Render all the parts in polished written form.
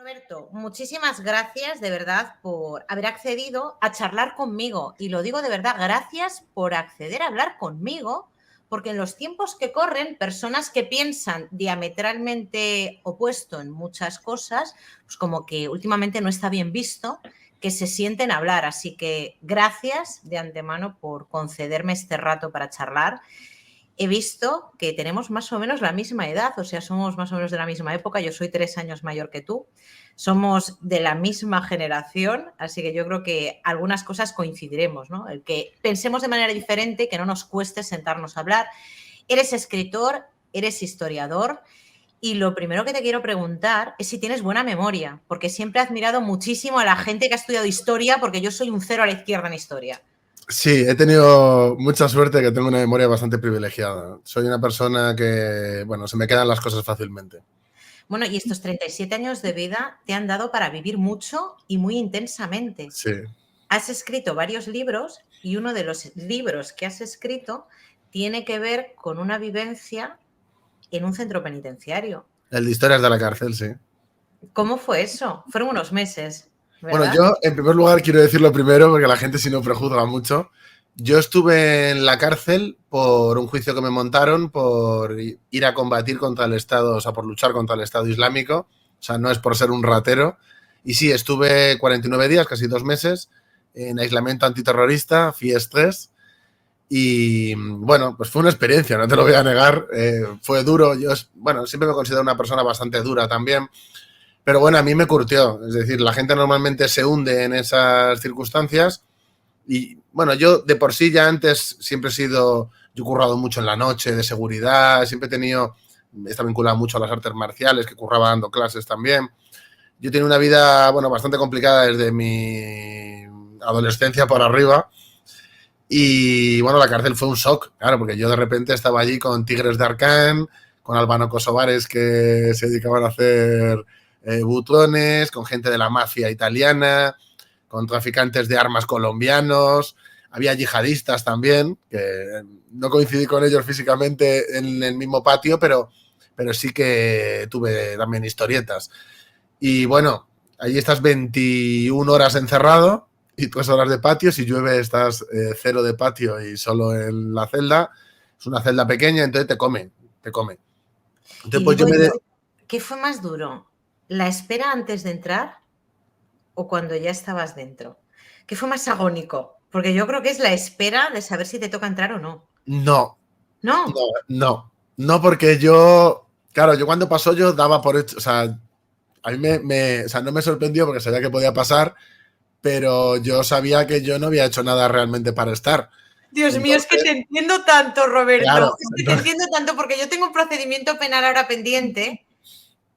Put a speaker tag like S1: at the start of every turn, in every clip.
S1: Roberto, muchísimas gracias de verdad por haber accedido a charlar conmigo. Y lo digo de verdad, gracias por acceder a hablar conmigo, porque en los tiempos que corren, personas que piensan diametralmente opuesto en muchas cosas, pues como que últimamente no está bien visto que se sienten a hablar. Así que gracias de antemano por concederme este rato para charlar. He visto que tenemos más o menos la misma edad, o sea, somos más o menos de la misma época. Yo soy 3 años mayor que tú. Somos de la misma generación, así que yo creo que algunas cosas coincidiremos, ¿no? El que pensemos de manera diferente, que no nos cueste sentarnos a hablar. Eres escritor, eres historiador, y lo primero que te quiero preguntar es si tienes buena memoria, porque siempre he admirado muchísimo a la gente que ha estudiado historia, porque yo soy un cero a la izquierda en historia.
S2: Sí, he tenido mucha suerte, que tengo una memoria bastante privilegiada. Soy una persona que, bueno, se me quedan las cosas fácilmente.
S1: Bueno, y estos 37 años de vida te han dado para vivir mucho y muy intensamente.
S2: Sí.
S1: Has escrito varios libros y uno de los libros que has escrito tiene que ver con una vivencia en un centro penitenciario.
S2: El de historias de la cárcel, sí.
S1: ¿Cómo fue eso? Fueron unos meses, ¿verdad?
S2: Bueno, yo en primer lugar quiero decirlo primero, porque la gente si no prejuzga mucho. Yo estuve en la cárcel por un juicio que me montaron por ir a combatir contra el Estado, o sea, por luchar contra el Estado Islámico. O sea, no es por ser un ratero. Y sí, estuve 49 días, casi 2 meses, en aislamiento antiterrorista, FIES 3. Y bueno, pues fue una experiencia, no te lo voy a negar. Fue duro. Yo, bueno, siempre me considero una persona bastante dura también. Pero bueno, a mí me curtió. Es decir, la gente normalmente se hunde en esas circunstancias. Y bueno, yo de por sí ya antes siempre he sido, yo he currado mucho en la noche de seguridad, siempre he tenido, está vinculado mucho a las artes marciales, que curraba dando clases también. Yo tenía una vida, bueno, bastante complicada desde mi adolescencia por arriba. Y bueno, la cárcel fue un shock, claro, porque yo de repente estaba allí con tigres de Arcán, con albano-kosovares que se dedicaban a hacer butrones, con gente de la mafia italiana, con traficantes de armas colombianos, había yihadistas también, que no coincidí con ellos físicamente en el mismo patio, pero sí que tuve también historietas. Y bueno, allí estás 21 horas encerrado y 3 horas de patio. Si llueve estás 0 de patio y solo en la celda. Es una celda pequeña, entonces te come. Entonces,
S1: y
S2: pues
S1: digo yo, ¿qué fue más duro? ¿La espera antes de entrar o cuando ya estabas dentro? ¿Qué fue más agónico? Porque yo creo que es la espera de saber si te toca entrar o no.
S2: No.
S1: ¿No?
S2: No, porque yo, claro, yo cuando pasó yo daba por hecho, o sea, a mí o sea, no me sorprendió porque sabía que podía pasar, pero yo sabía que yo no había hecho nada realmente para estar.
S1: Dios mío, es que te entiendo tanto, Roberto.
S2: Claro,
S1: es que te entiendo tanto porque yo tengo un procedimiento penal ahora pendiente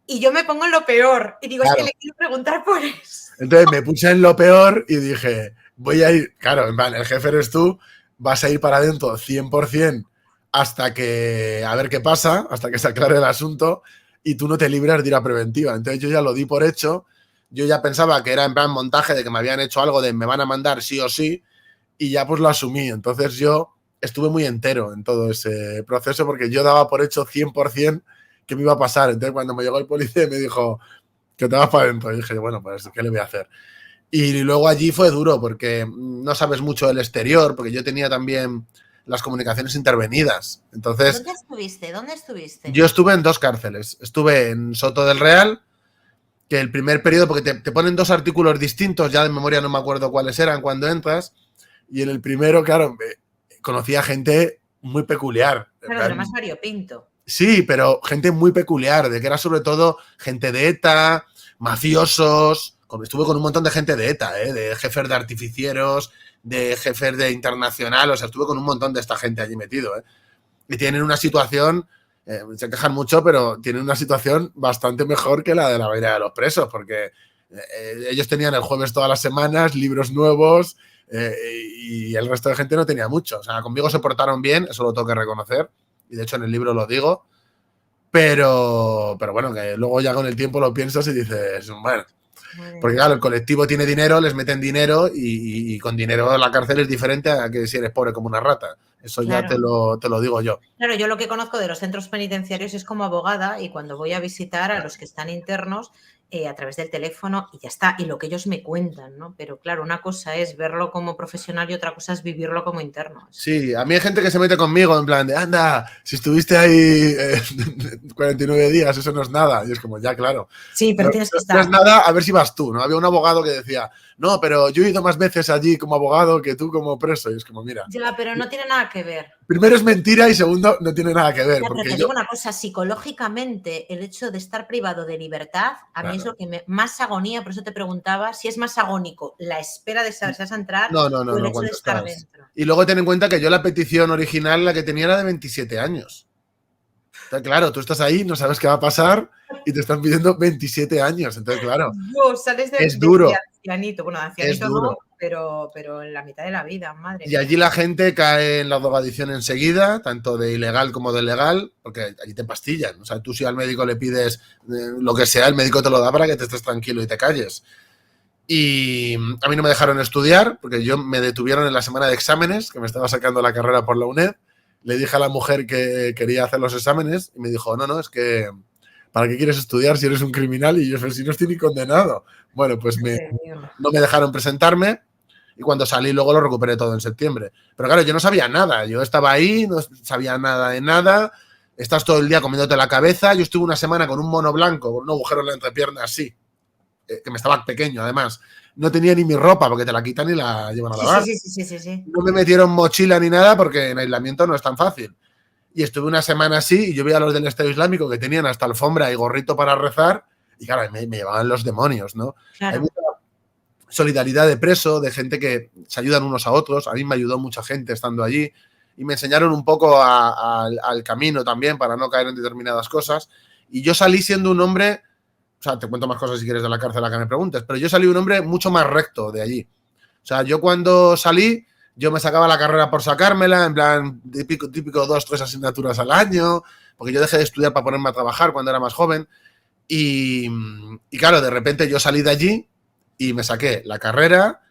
S1: y yo me pongo en lo peor. Y digo,
S2: claro.
S1: es que le quiero preguntar por eso.
S2: Entonces me puse en lo peor y dije, voy a ir, claro, en plan, el jefe eres tú, vas a ir para adentro 100% hasta que, a ver qué pasa, hasta que se aclare el asunto y tú no te libras de ir a preventiva. Entonces yo ya lo di por hecho, yo ya pensaba que era en plan montaje de que me habían hecho algo de me van a mandar sí o sí y ya pues lo asumí. Entonces yo estuve muy entero en todo ese proceso porque yo daba por hecho 100% que me iba a pasar. Entonces cuando me llegó el policía me dijo que te vas para adentro, y dije, bueno, pues ¿qué le voy a hacer? Y luego allí fue duro porque no sabes mucho del exterior, porque yo tenía también las comunicaciones intervenidas. Entonces,
S1: ¿Dónde estuviste? ¿Dónde estuviste?
S2: yo estuve en 2 cárceles. Estuve en Soto del Real, que el primer periodo, porque te ponen 2 artículos distintos, ya de memoria no me acuerdo cuáles eran cuando entras, y en el primero, claro, conocía gente muy peculiar.
S1: Claro, de lo más variopinto.
S2: Sí, pero gente muy peculiar, de que era sobre todo gente de ETA, mafiosos. Estuve con un montón de gente de ETA, de jefes de artificieros, de jefes de internacional, o sea, estuve con un montón de esta gente allí metido. Y tienen una situación, se quejan mucho, pero tienen una situación bastante mejor que la de la mayoría de los presos, porque ellos tenían el jueves todas las semanas, libros nuevos, y el resto de gente no tenía mucho. O sea, conmigo se portaron bien, eso lo tengo que reconocer, y de hecho en el libro lo digo, pero bueno, que luego ya con el tiempo lo piensas y dices, bueno, porque claro, el colectivo tiene dinero, les meten dinero y con dinero la cárcel es diferente a que si eres pobre como una rata. Eso claro. Ya te lo digo yo.
S1: Claro, yo lo que conozco de los centros penitenciarios es como abogada y cuando voy a visitar a los que están internos, a través del teléfono y ya está, y lo que ellos me cuentan, ¿no? Pero claro, una cosa es verlo como profesional y otra cosa es vivirlo como interno.
S2: Sí, a mí hay gente que se mete conmigo en plan de, anda, si estuviste ahí 49 días, eso no es nada. Y es como, ya, claro.
S1: Sí, pero tienes que
S2: No
S1: estar.
S2: es nada, a ver si vas tú, ¿no? Había un abogado que decía, no, pero yo he ido más veces allí como abogado que tú como preso. Y es como, mira,
S1: Ya, pero no tiene nada que ver.
S2: primero es mentira y segundo no tiene nada que ver.
S1: Ya, pero
S2: Porque
S1: te
S2: yo,
S1: digo una cosa, psicológicamente, el hecho de estar privado de libertad, a mí es
S2: claro.
S1: lo que más agonía, por eso te preguntaba si es más agónico la espera de saber si vas a entrar
S2: No, no, no,
S1: o el
S2: no,
S1: hecho de
S2: cuando
S1: estar
S2: estás.
S1: dentro.
S2: Y luego ten en cuenta que yo la petición original, la que tenía era de 27 años. Entonces, claro, tú estás ahí, no sabes qué va a pasar y te están pidiendo 27 años. Entonces, claro,
S1: Dios, sales
S2: es
S1: de
S2: duro,
S1: ancianito. Bueno, de
S2: es
S1: ancianito no,
S2: duro.
S1: pero en la mitad de la vida, madre
S2: Y
S1: mía.
S2: allí la gente cae en la drogadicción enseguida, tanto de ilegal como de legal, porque allí te pastillan. O sea, tú si al médico le pides lo que sea, el médico te lo da para que te estés tranquilo y te calles. Y a mí no me dejaron estudiar, porque yo me detuvieron en la semana de exámenes, que me estaba sacando la carrera por la UNED. Le dije a la mujer que quería hacer los exámenes y me dijo, no, no, es que ¿para qué quieres estudiar si eres un criminal? Y yo, si no estoy ni condenado. Bueno, pues
S1: Madre mía.
S2: no me dejaron presentarme y cuando salí luego lo recuperé todo en septiembre. Pero claro, yo no sabía nada, yo estaba ahí, no sabía nada de nada, estás todo el día comiéndote la cabeza, yo estuve una semana con un mono blanco, con un agujero en la entrepierna así, que me estaba pequeño además, no tenía ni mi ropa porque te la quitan y la llevan a
S1: Sí, sí,
S2: lavar.
S1: sí, sí, sí, sí, sí.
S2: No me metieron mochila ni nada porque en aislamiento no es tan fácil. Y estuve una semana así y yo veía a los del Estado Islámico que tenían hasta alfombra y gorrito para rezar y claro, me llevaban los demonios, ¿no? Hay
S1: Claro.
S2: mucha solidaridad de preso, de gente que se ayudan unos a otros. A mí me ayudó mucha gente estando allí y me enseñaron un poco al camino también para no caer en determinadas cosas. Y yo salí siendo un hombre, o sea, te cuento más cosas si quieres de la cárcel a que me preguntes, pero yo salí un hombre mucho más recto de allí. O sea, yo cuando salí, yo me sacaba la carrera por sacármela, en plan típico 2, 3 asignaturas al año, porque yo dejé de estudiar para ponerme a trabajar cuando era más joven. Y claro, de repente yo salí de allí y me saqué la carrera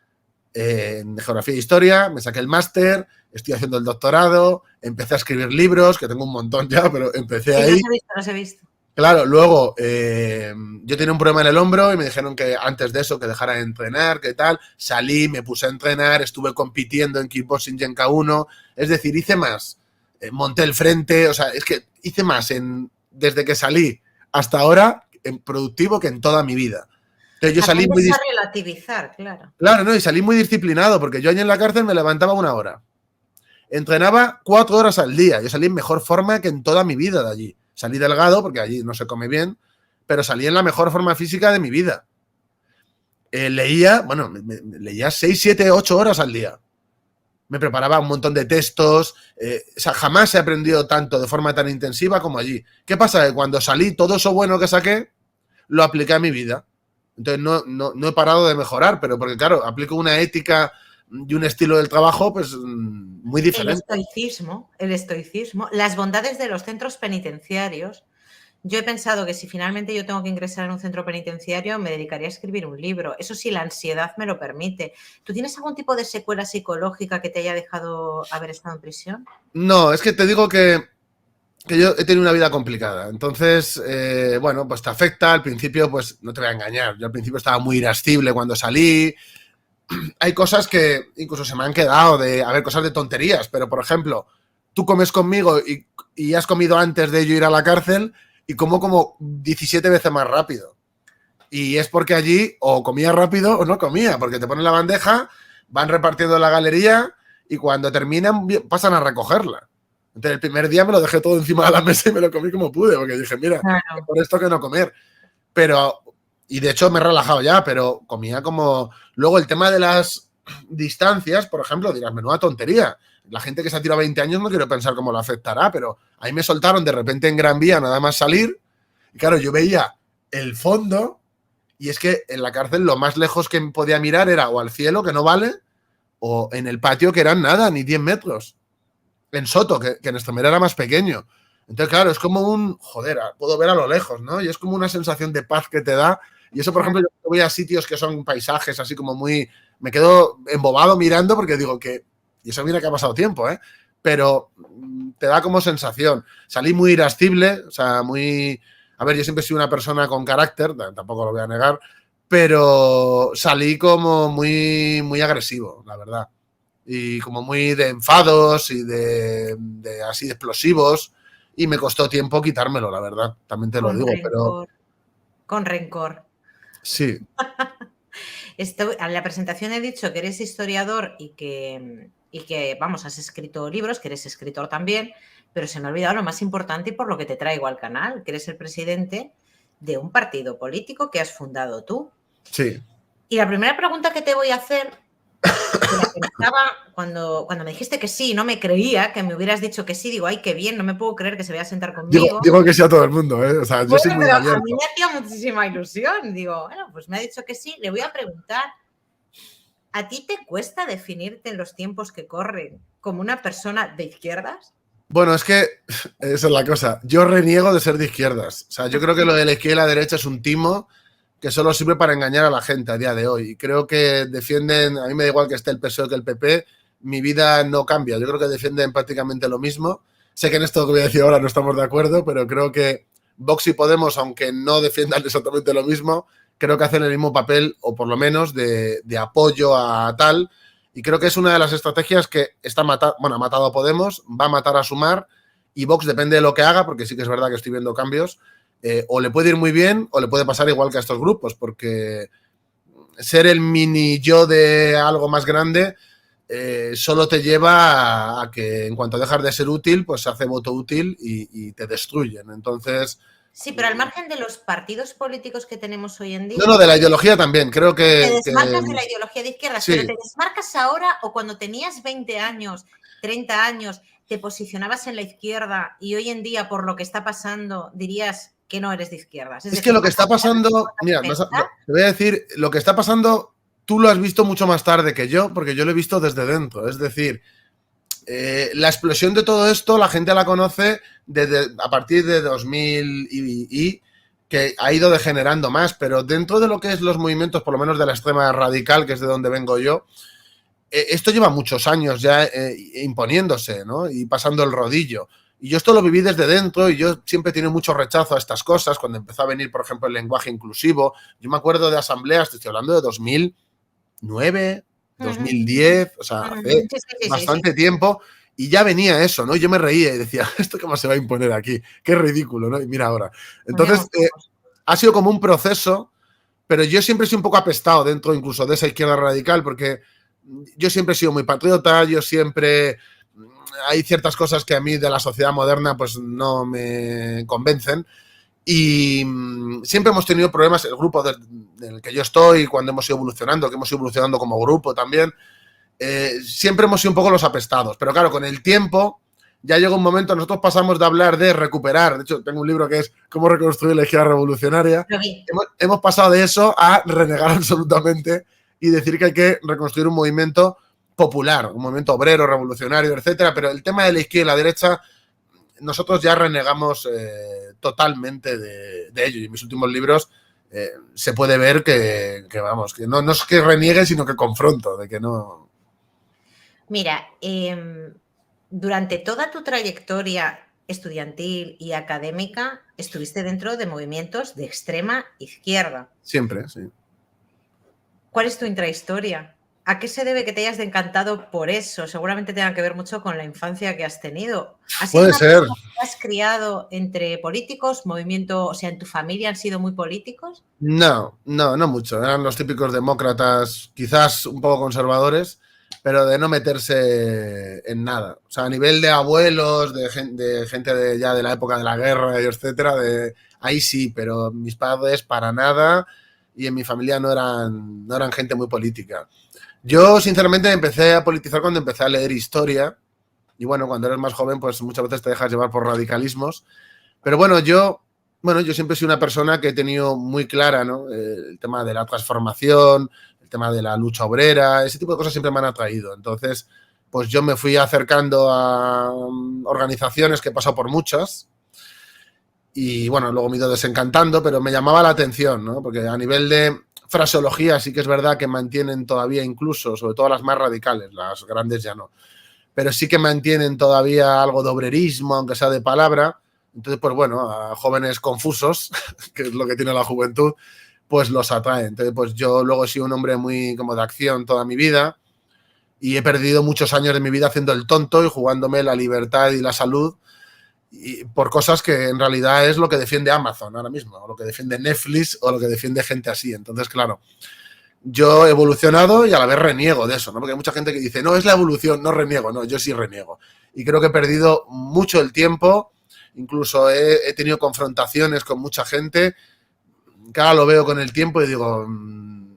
S2: de Geografía e Historia, me saqué el máster, estoy haciendo el doctorado, empecé a escribir libros, que tengo un montón ya, pero empecé
S1: Sí,
S2: ahí.
S1: los he visto.
S2: Claro, luego yo tenía un problema en el hombro y me dijeron que antes de eso que dejara de entrenar, que tal. Salí, me puse a entrenar, estuve compitiendo en kickboxing y en K1. Es decir, hice más. Monté el frente, o sea, es que hice más desde que salí hasta ahora en productivo que en toda mi vida. Entonces yo salí muy...
S1: Aprendes a relativizar, claro.
S2: Claro, no, y salí muy disciplinado porque yo allí en la cárcel me levantaba 1 hora. Entrenaba 4 horas al día. Yo salí en mejor forma que en toda mi vida de allí. Salí delgado porque allí no se come bien, pero salí en la mejor forma física de mi vida. Leía, bueno, leía 6, 7, 8 horas al día. Me preparaba un montón de textos. O sea, jamás he aprendido tanto de forma tan intensiva como allí. ¿Qué pasa? Que cuando salí, todo eso bueno que saqué, lo apliqué a mi vida. Entonces no he parado de mejorar, pero porque claro, aplico una ética y un estilo del trabajo pues muy diferente.
S1: El estoicismo, las bondades de los centros penitenciarios. Yo he pensado que si finalmente yo tengo que ingresar en un centro penitenciario, me dedicaría a escribir un libro. Eso sí, la ansiedad me lo permite. ¿Tú tienes algún tipo de secuela psicológica que te haya dejado haber estado en prisión?
S2: No, es que te digo que yo he tenido una vida complicada. Entonces, bueno, pues te afecta. Al principio, pues no te voy a engañar. Yo al principio estaba muy irascible cuando salí. Hay cosas que incluso se me han quedado a ver, cosas de tonterías. Pero, por ejemplo, tú comes conmigo y has comido antes de yo ir a la cárcel y como 17 veces más rápido. Y es porque allí o comía rápido o no comía, porque te ponen la bandeja, van repartiendo en la galería y cuando terminan pasan a recogerla. Entonces el primer día me lo dejé todo encima de la mesa y me lo comí como pude, porque dije, mira,
S1: Claro.
S2: por esto que no comer. Pero, y de hecho me he relajado ya, pero comía como... Luego el tema de las distancias, por ejemplo, dirás, menuda tontería. La gente que se ha tirado 20 años no quiero pensar cómo lo afectará, pero ahí me soltaron de repente en Gran Vía nada más salir. Y claro, yo veía el fondo y es que en la cárcel lo más lejos que podía mirar era o al cielo, que no vale, o en el patio, que eran nada, ni 10 metros. En Soto, que en Extremadura era más pequeño. Entonces, claro, es como joder, puedo ver a lo lejos, ¿no? Y es como una sensación de paz que te da. Y eso, por ejemplo, yo voy a sitios que son paisajes así como muy... Me quedo embobado mirando porque digo que... Y eso mira que ha pasado tiempo, ¿eh? Pero te da como sensación. Salí muy irascible, o sea, muy... A ver, yo siempre he sido una persona con carácter, tampoco lo voy a negar, pero salí como muy agresivo, la verdad. Y como muy de enfados y de así de explosivos. Y me costó tiempo quitármelo, la verdad. También te lo
S1: Con
S2: digo, pero
S1: rencor, con rencor.
S2: sí.
S1: En la presentación he dicho que eres historiador y que, vamos, has escrito libros, que eres escritor también, pero se me ha olvidado lo más importante y por lo que te traigo al canal, que eres el presidente de un partido político que has fundado tú.
S2: Sí.
S1: Y la primera pregunta que te voy a hacer, que la pensaba cuando me dijiste que sí, no me creía que me hubieras dicho que sí, digo, ay, qué bien, no me puedo creer que se vaya a sentar conmigo.
S2: Digo que sí a todo el mundo, ¿eh? O sea, yo soy
S1: Bueno,
S2: muy
S1: pero a mí
S2: abierto.
S1: me hacía muchísima ilusión. Digo, bueno, pues me ha dicho que sí. Le voy a preguntar, ¿a ti te cuesta definirte en los tiempos que corren como una persona de izquierdas?
S2: Bueno, es que esa es la cosa. Yo reniego de ser de izquierdas. O sea, yo creo que lo de la izquierda y la derecha es un timo que solo sirve para engañar a la gente a día de hoy. Y creo que defienden, a mí me da igual que esté el PSOE que el PP, mi vida no cambia. Yo creo que defienden prácticamente lo mismo. Sé que en esto que voy a decir ahora no estamos de acuerdo, pero creo que Vox y Podemos, aunque no defiendan exactamente lo mismo, creo que hacen el mismo papel, o por lo menos de apoyo a tal. Y creo que es una de las estrategias que ha matado a Podemos, va a matar a Sumar, y Vox depende de lo que haga, porque sí que es verdad que estoy viendo cambios, o le puede ir muy bien o le puede pasar igual que a estos grupos, porque ser el mini yo de algo más grande solo te lleva a que en cuanto dejas de ser útil, pues se hace voto útil y te destruyen. Entonces...
S1: Sí, pero al margen de los partidos políticos que tenemos hoy en
S2: No,
S1: día,
S2: de la ideología también. Creo
S1: te
S2: que
S1: desmarcas de la ideología de izquierdas, pero
S2: sí.
S1: te desmarcas ahora o cuando tenías 20 años, 30 años, te posicionabas en la izquierda y hoy en día, por lo que está pasando, dirías que no eres de izquierdas. Es
S2: Es que
S1: decir,
S2: lo que está pasando, mira, te voy a decir, lo que está pasando, tú lo has visto mucho más tarde que yo, porque yo lo he visto desde dentro. Es decir, la explosión de todo esto, la gente la conoce a partir de 2000 que ha ido degenerando más, pero dentro de lo que es los movimientos, por lo menos de la extrema radical, que es de donde vengo yo, esto lleva muchos años ya imponiéndose, ¿no? Y pasando el rodillo. Y yo esto lo viví desde dentro y yo siempre he tenido mucho rechazo a estas cosas. Cuando empezó a venir, por ejemplo, el lenguaje inclusivo, yo me acuerdo de asambleas, te estoy hablando de 2009, 2010, o sea, hace bastante tiempo, y ya venía eso, ¿no? Y yo me reía y decía, ¿esto cómo se va a imponer aquí? Qué ridículo, ¿no? Y mira ahora. Entonces, ha sido como un proceso, pero yo siempre he sido un poco apestado dentro incluso de esa izquierda radical, porque yo siempre he sido muy patriota, yo siempre... Hay ciertas cosas que a mí de la sociedad moderna pues no me convencen y siempre hemos tenido problemas, el grupo del que yo estoy, cuando hemos ido evolucionando, que hemos ido evolucionando como grupo también, siempre hemos sido un poco los apestados, pero claro, con el tiempo ya llega un momento, nosotros pasamos de hablar de recuperar, de hecho tengo un libro que es Cómo reconstruir la izquierda revolucionaria, hemos pasado de eso a renegar absolutamente y decir que hay que reconstruir un movimiento popular, un movimiento obrero, revolucionario, etcétera, pero el tema de la izquierda y la derecha, nosotros ya renegamos totalmente de ello. Y en mis últimos libros se puede ver que vamos, que no es que reniegue, sino que confronto, de que no...
S1: Mira, durante toda tu trayectoria estudiantil y académica estuviste dentro de movimientos de extrema izquierda.
S2: Siempre, sí.
S1: ¿Cuál es tu intrahistoria? ¿A qué se debe que te hayas encantado por eso? Seguramente tenga que ver mucho con la infancia que has tenido. ¿Has sido
S2: Puede ser.
S1: ¿Te has criado entre políticos, movimiento, o sea, en tu familia han sido muy políticos?
S2: No mucho. Eran los típicos demócratas, quizás un poco conservadores, pero de no meterse en nada. O sea, a nivel de abuelos, de gente ya de la época de la guerra, y etcétera, ahí sí, pero mis padres para nada y en mi familia no eran gente muy política. Yo, sinceramente, empecé a politizar cuando empecé a leer historia y bueno, cuando eres más joven, pues muchas veces te dejas llevar por radicalismos. Pero bueno, yo siempre he sido una persona que he tenido muy clara, ¿no? El tema de la transformación, el tema de la lucha obrera, ese tipo de cosas siempre me han atraído. Entonces, pues yo me fui acercando a organizaciones que he pasado por muchas y bueno, luego me he ido desencantando, pero me llamaba la atención, ¿no? Porque a nivel de fraseología sí que es verdad que mantienen todavía incluso, sobre todo las más radicales, las grandes ya no, pero sí que mantienen todavía algo de obrerismo, aunque sea de palabra. Entonces, pues bueno, a jóvenes confusos, que es lo que tiene la juventud, pues los atrae. Entonces, pues yo luego he sido un hombre muy como de acción toda mi vida y he perdido muchos años de mi vida haciendo el tonto y jugándome la libertad y la salud y por cosas que en realidad es lo que defiende Amazon ahora mismo, o lo que defiende Netflix o lo que defiende gente así. Entonces, claro, yo he evolucionado y a la vez reniego de eso, ¿no? Porque hay mucha gente que dice, no, es la evolución, no reniego. No, yo sí reniego. Y creo que he perdido mucho el tiempo, incluso he tenido confrontaciones con mucha gente, que ahora lo veo con el tiempo y digo,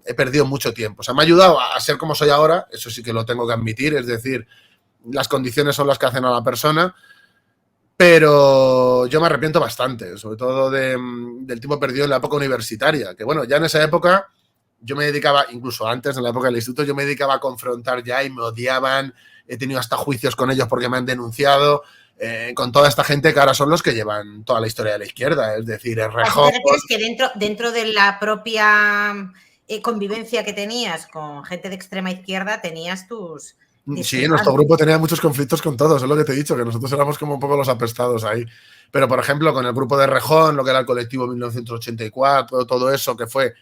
S2: he perdido mucho tiempo. O sea, me ha ayudado a ser como soy ahora, eso sí que lo tengo que admitir, es decir, las condiciones son las que hacen a la persona, pero yo me arrepiento bastante, sobre todo del tiempo perdido en la época universitaria, que bueno, ya en esa época yo me dedicaba, incluso antes, en la época del instituto, yo me dedicaba a confrontar ya y me odiaban, he tenido hasta juicios con ellos porque me han denunciado, con toda esta gente que ahora son los que llevan toda la historia de la izquierda, es decir,
S1: Errejón. ¿Te refieres que dentro de la propia convivencia que tenías con gente de extrema izquierda tenías tus...
S2: Sí, nuestro grupo tenía muchos conflictos con todos, es lo que te he dicho, que nosotros éramos como un poco los apestados ahí. Pero, por ejemplo, con el grupo de Errejón, lo que era el colectivo 1984, todo eso que fue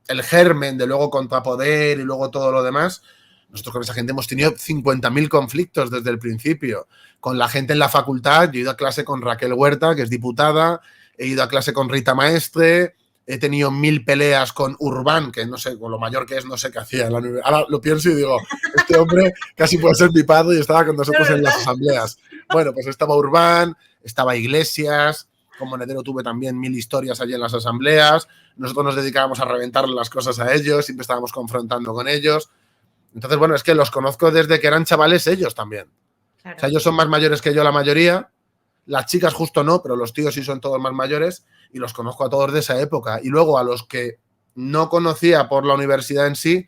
S2: el germen de luego Contrapoder y luego todo lo demás, nosotros con esa gente hemos tenido 50.000 conflictos desde el principio. Con la gente en la facultad, yo he ido a clase con Raquel Huerta, que es diputada, he ido a clase con Rita Maestre, he tenido 1000 peleas con Urbán, que no sé, con lo mayor que es, no sé qué hacía. Ahora lo pienso y digo, este hombre casi puede ser mi padre y estaba con nosotros en las asambleas. Bueno, pues estaba Urbán, estaba Iglesias, con Monedero tuve también 1000 historias allí en las asambleas, nosotros nos dedicábamos a reventarle las cosas a ellos, siempre estábamos confrontando con ellos. Entonces, bueno, es que los conozco desde que eran chavales ellos también. Claro. O sea, ellos son más mayores que yo la mayoría, las chicas justo no, pero los tíos sí son todos más mayores y los conozco a todos de esa época. Y luego a los que no conocía por la universidad en sí,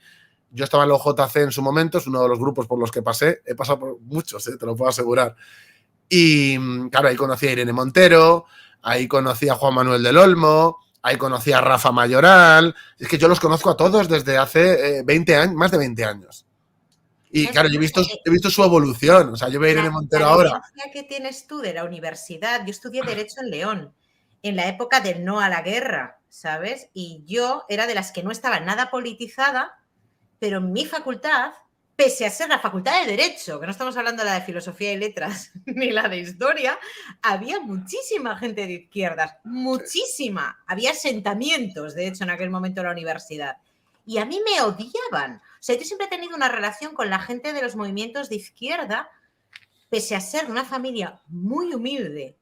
S2: yo estaba en la OJC en su momento, es uno de los grupos por los que pasé, he pasado por muchos, te lo puedo asegurar. Y claro, ahí conocí a Irene Montero, ahí conocí a Juan Manuel del Olmo, ahí conocí a Rafa Mayoral, es que yo los conozco a todos desde hace 20 años, más de 20 años. Y claro, yo he visto su evolución, o sea, yo veo a Irene Montero ahora.
S1: La diferencia que tienes tú de la universidad, yo estudié Derecho en León, en la época del no a la guerra, ¿sabes? Y yo era de las que no estaba nada politizada, pero en mi facultad, pese a ser la facultad de Derecho, que no estamos hablando de la de Filosofía y Letras, ni la de Historia, había muchísima gente de izquierdas, muchísima. Había asentamientos, de hecho, en aquel momento en la universidad. Y a mí me odiaban. O sea, yo siempre he tenido una relación con la gente de los movimientos de izquierda, pese a ser de una familia muy humilde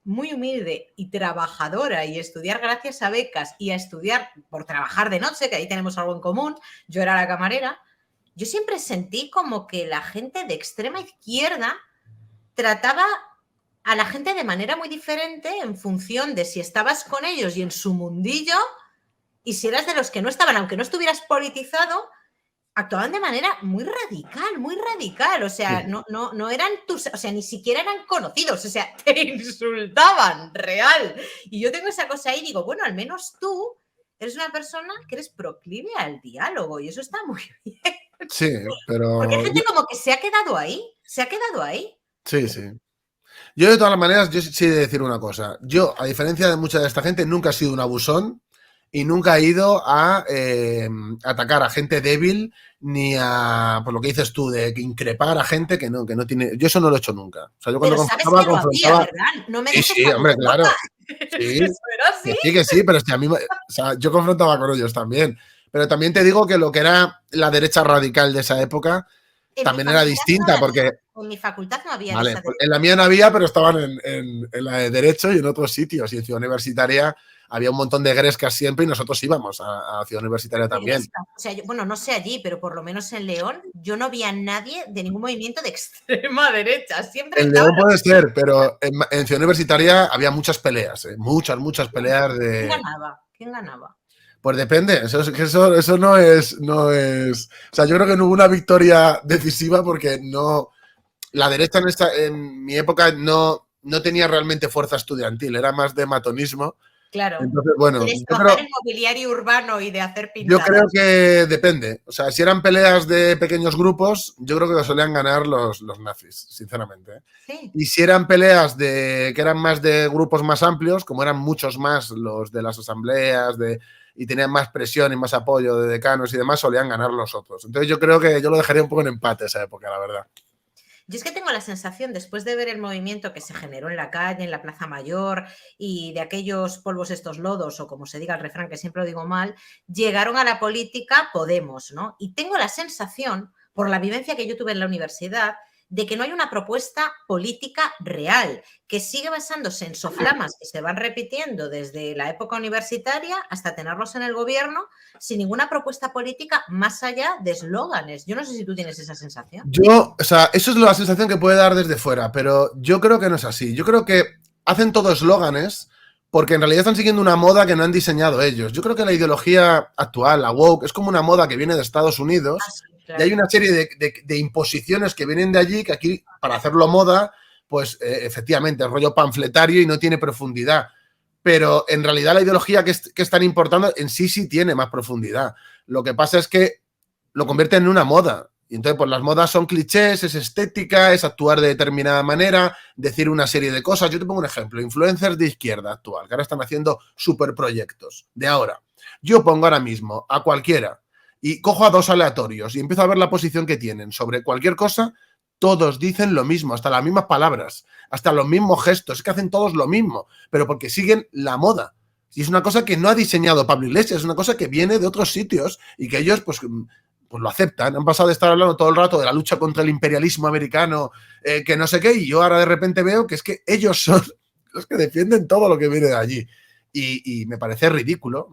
S1: y trabajadora y estudiar gracias a becas y a estudiar por trabajar de noche, que ahí tenemos algo en común, yo era la camarera, yo siempre sentí como que la gente de extrema izquierda trataba a la gente de manera muy diferente en función de si estabas con ellos y en su mundillo y si eras de los que no estaban, aunque no estuvieras politizado, actuaban de manera muy radical, o sea, no eran tus, o sea, ni siquiera eran conocidos, o sea, te insultaban, real. Y yo tengo esa cosa ahí y digo, bueno, al menos tú eres una persona que eres proclive al diálogo y eso está muy bien.
S2: Sí, pero...
S1: Porque hay gente como que se ha quedado ahí.
S2: Sí, sí. Yo de todas maneras, yo sí he de decir una cosa. Yo, a diferencia de mucha de esta gente, nunca he sido un abusón y nunca he ido a atacar a gente débil ni a, por lo que dices tú, de increpar a gente que no tiene... Yo eso no lo he hecho nunca. O sea, yo cuando confrontaba...
S1: ¿verdad? No me
S2: sí, hombre, claro. Sí, que sí, pero es que a mí... O sea, yo confrontaba con ellos también. Pero también te digo que lo que era la derecha radical de esa época también era distinta, porque...
S1: En mi facultad no había...
S2: Vale, pues en la mía no había, pero estaban en la de Derecho y en otros sitios. Y en Ciudad Universitaria había un montón de grescas siempre y nosotros íbamos a Ciudad Universitaria también.
S1: O sea, bueno, no sé allí, pero por lo menos en León yo no vi a nadie de ningún movimiento de extrema derecha. Siempre
S2: en León puede ser, pero en Ciudad Universitaria había muchas peleas, muchas peleas de...
S1: ¿Quién ganaba?
S2: Pues depende, eso no es... O sea, yo creo que no hubo una victoria decisiva porque no... La derecha en mi época no tenía realmente fuerza estudiantil, era más de matonismo
S1: Claro.
S2: Entonces, bueno,
S1: De destrozar el mobiliario urbano y de hacer
S2: yo creo
S1: pintadas.
S2: que depende. O sea, si eran peleas de pequeños grupos, yo creo que lo solían ganar los nazis, sinceramente.
S1: Sí.
S2: Y si eran peleas que eran más de grupos más amplios, como eran muchos más los de las asambleas y tenían más presión y más apoyo de decanos y demás, solían ganar los otros. Entonces yo creo que yo lo dejaría un poco en empate esa época, la verdad.
S1: Yo es que tengo la sensación, después de ver el movimiento que se generó en la calle, en la Plaza Mayor, y de aquellos polvos estos lodos, o como se diga el refrán, que siempre lo digo mal, llegaron a la política Podemos, ¿no? Y tengo la sensación, por la vivencia que yo tuve en la universidad, de que no hay una propuesta política real, que sigue basándose en soflamas que se van repitiendo desde la época universitaria hasta tenerlos en el gobierno, sin ninguna propuesta política más allá de eslóganes. Yo no sé si tú tienes esa sensación.
S2: O sea, eso es la sensación que puede dar desde fuera, pero yo creo que no es así. Yo creo que hacen todo eslóganes porque en realidad están siguiendo una moda que no han diseñado ellos. Yo creo que la ideología actual, la woke, es como una moda que viene de Estados Unidos
S1: Sí,
S2: y hay
S1: claro.
S2: una serie de imposiciones que vienen de allí que aquí, para hacerlo moda, pues efectivamente, es rollo panfletario y no tiene profundidad. Pero en realidad la ideología que están importando en sí tiene más profundidad. Lo que pasa es que lo convierten en una moda. Y entonces, pues las modas son clichés, es estética, es actuar de determinada manera, decir una serie de cosas. Yo te pongo un ejemplo, influencers de izquierda actual, que ahora están haciendo superproyectos de ahora. Yo pongo ahora mismo a cualquiera y cojo a dos aleatorios y empiezo a ver la posición que tienen sobre cualquier cosa, todos dicen lo mismo, hasta las mismas palabras, hasta los mismos gestos, es que hacen todos lo mismo, pero porque siguen la moda. Y es una cosa que no ha diseñado Pablo Iglesias, es una cosa que viene de otros sitios y que ellos, pues lo aceptan. Han pasado de estar hablando todo el rato de la lucha contra el imperialismo americano, que no sé qué, y yo ahora de repente veo que es que ellos son los que defienden todo lo que viene de allí. Y me parece ridículo,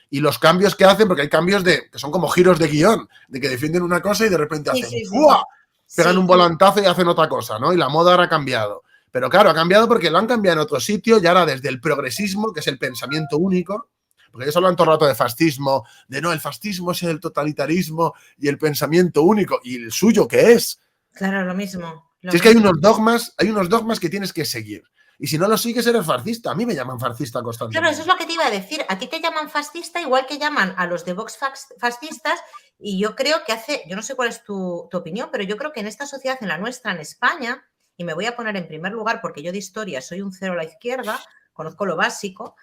S2: y los cambios que hacen, porque hay cambios que son como giros de guión, de que defienden una cosa y de repente
S1: Sí,
S2: hacen
S1: sí, sí,
S2: ¡fua!
S1: sí.
S2: Pegan un
S1: Sí,
S2: volantazo y hacen otra cosa, ¿no? Y la moda ahora ha cambiado. Pero claro, ha cambiado porque lo han cambiado en otro sitio y ahora desde el progresismo, que es el pensamiento único, porque ellos hablan todo el rato de fascismo, de no, el fascismo es el totalitarismo y el pensamiento único. ¿Y el suyo qué es?
S1: claro, lo mismo, lo
S2: Si es que hay
S1: mismo.
S2: unos dogmas que tienes que seguir. Y si no los sigues, eres fascista. A mí me llaman fascista
S1: Claro, eso es
S2: constantemente.
S1: lo que te iba a decir. A ti te llaman fascista igual que llaman a los de Vox fascistas y yo creo que yo no sé cuál es tu opinión, pero yo creo que en esta sociedad, en la nuestra, en España, y me voy a poner en primer lugar porque yo de historia soy un cero a la izquierda, conozco lo básico,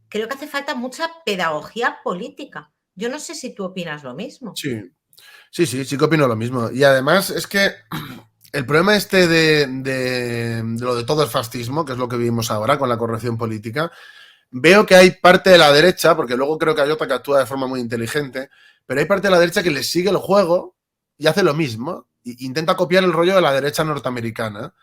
S1: creo que hace falta mucha pedagogía política. Yo no sé si tú opinas lo mismo.
S2: Sí, sí que opino lo mismo. Y además es que el problema este de lo de todo el fascismo, que es lo que vivimos ahora con la corrección política, veo que hay parte de la derecha, porque luego creo que hay otra que actúa de forma muy inteligente, pero hay parte de la derecha que les sigue el juego y hace lo mismo. Intenta copiar el rollo de la derecha norteamericana.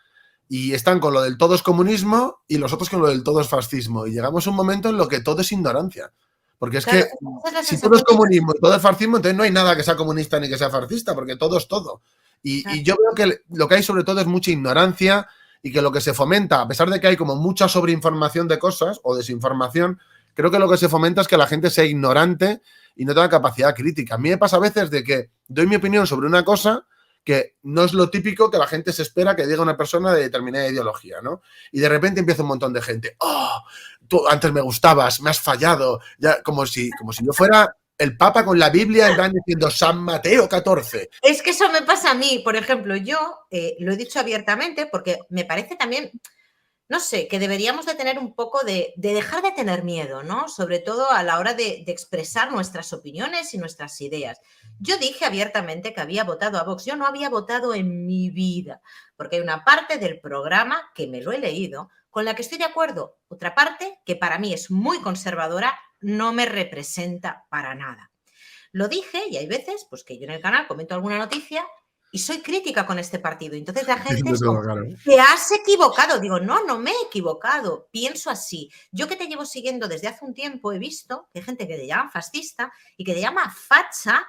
S2: Y están con lo del todo es comunismo y los otros con lo del todo es fascismo. Y llegamos a un momento en lo que todo es ignorancia. Porque es
S1: Claro,
S2: que
S1: esa es la
S2: si todo es
S1: sensación que yo
S2: comunismo y todo es fascismo, entonces no hay nada que sea comunista ni que sea fascista, porque todo es todo.
S1: tengo.
S2: Y yo veo que lo que hay sobre todo es mucha ignorancia y que lo que se fomenta, a pesar de que hay como mucha sobreinformación de cosas o desinformación, creo que lo que se fomenta es que la gente sea ignorante y no tenga capacidad crítica. A mí me pasa a veces de que doy mi opinión sobre una cosa que no es lo típico que la gente se espera que diga una persona de determinada ideología, ¿no? Y de repente empieza un montón de gente, ¡oh! Tú antes me gustabas, me has fallado, ya, como si yo fuera el Papa con la Biblia en plan diciendo San Mateo 14.
S1: Es que eso me pasa a mí, por ejemplo, yo lo he dicho abiertamente porque me parece también, no sé, que deberíamos de tener un poco de dejar de tener miedo, ¿no? Sobre todo a la hora de expresar nuestras opiniones y nuestras ideas. Yo dije abiertamente que había votado a Vox. Yo no había votado en mi vida, porque hay una parte del programa que me lo he leído, con la que estoy de acuerdo. Otra parte que para mí es muy conservadora, no me representa para nada. Lo dije y hay veces pues que yo en el canal comento alguna noticia y soy crítica con este partido. Entonces la gente es como,
S2: Claro.
S1: te has equivocado. Digo, no, no me he equivocado. Pienso así. Yo que te llevo siguiendo desde hace un tiempo he visto que hay gente que te llama fascista y que te llama facha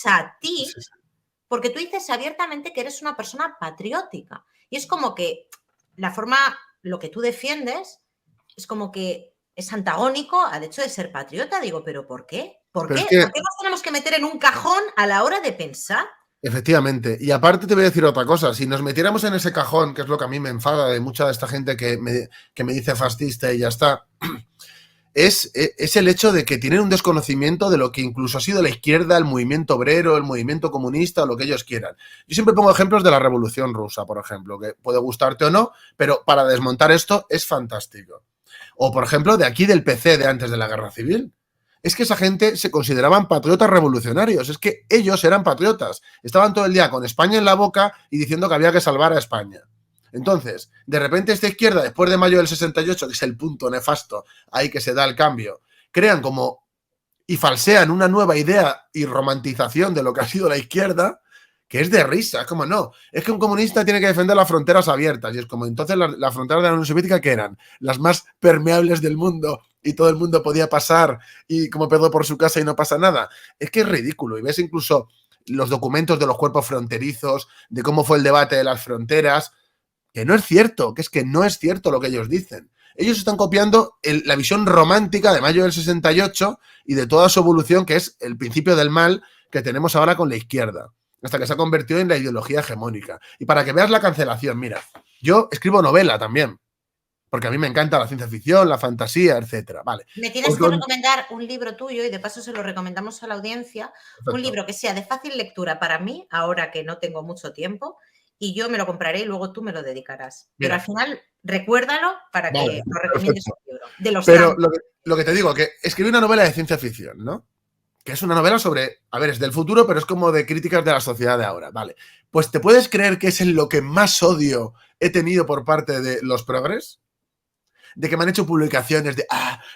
S1: a ti, porque tú dices abiertamente que eres una persona patriótica. Y es como que la forma, lo que tú defiendes, es como que es antagónico al hecho de ser patriota. Digo, ¿pero por qué? ¿Por
S2: Pero
S1: qué?
S2: es que
S1: ¿Por qué nos tenemos que meter en un cajón a la hora de pensar?
S2: efectivamente. Y aparte te voy a decir otra cosa. Si nos metiéramos en ese cajón, que es lo que a mí me enfada de mucha de esta gente que me dice fascista y ya está, es el hecho de que tienen un desconocimiento de lo que incluso ha sido la izquierda, el movimiento obrero, el movimiento comunista o lo que ellos quieran. Yo siempre pongo ejemplos de la Revolución Rusa, por ejemplo, que puede gustarte o no, pero para desmontar esto es fantástico. O, por ejemplo, de aquí del PC de antes de la Guerra Civil. Es que esa gente se consideraban patriotas revolucionarios, es que ellos eran patriotas, estaban todo el día con España en la boca y diciendo que había que salvar a España. Entonces, de repente esta izquierda, después de mayo del 68, que es el punto nefasto, ahí que se da el cambio, crean como y falsean una nueva idea y romantización de lo que ha sido la izquierda, que es de risa, es como no, es que un comunista tiene que defender las fronteras abiertas, y es como entonces las fronteras de la Unión Soviética, ¿qué eran? Las más permeables del mundo, y todo el mundo podía pasar y como pedo por su casa y no pasa nada. Es que es ridículo, y ves incluso los documentos de los cuerpos fronterizos, de cómo fue el debate de las fronteras, que no es cierto, que es que no es cierto lo que ellos dicen. Ellos están copiando la visión romántica de mayo del 68 y de toda su evolución, que es el principio del mal que tenemos ahora con la izquierda, hasta que se ha convertido en la ideología hegemónica. Y para que veas la cancelación, mira, yo escribo novela también, porque a mí me encanta la ciencia ficción, la fantasía, etcétera. Vale.
S1: Me tienes que recomendar un libro tuyo y de paso se lo recomendamos a la audiencia. Perfecto. Un libro que sea de fácil lectura para mí, ahora que no tengo mucho tiempo, y yo me lo compraré y luego tú me lo dedicarás. Mira. Pero al final, recuérdalo para que lo recomiendes el libro. De los
S2: Pero lo que te digo, que escribí una novela de ciencia ficción, ¿no? Que es una novela sobre, a ver, es del futuro, pero es como de críticas de la sociedad de ahora, ¿vale? Pues ¿te puedes creer que es en lo que más odio he tenido por parte de los progres? De que me han hecho publicaciones de,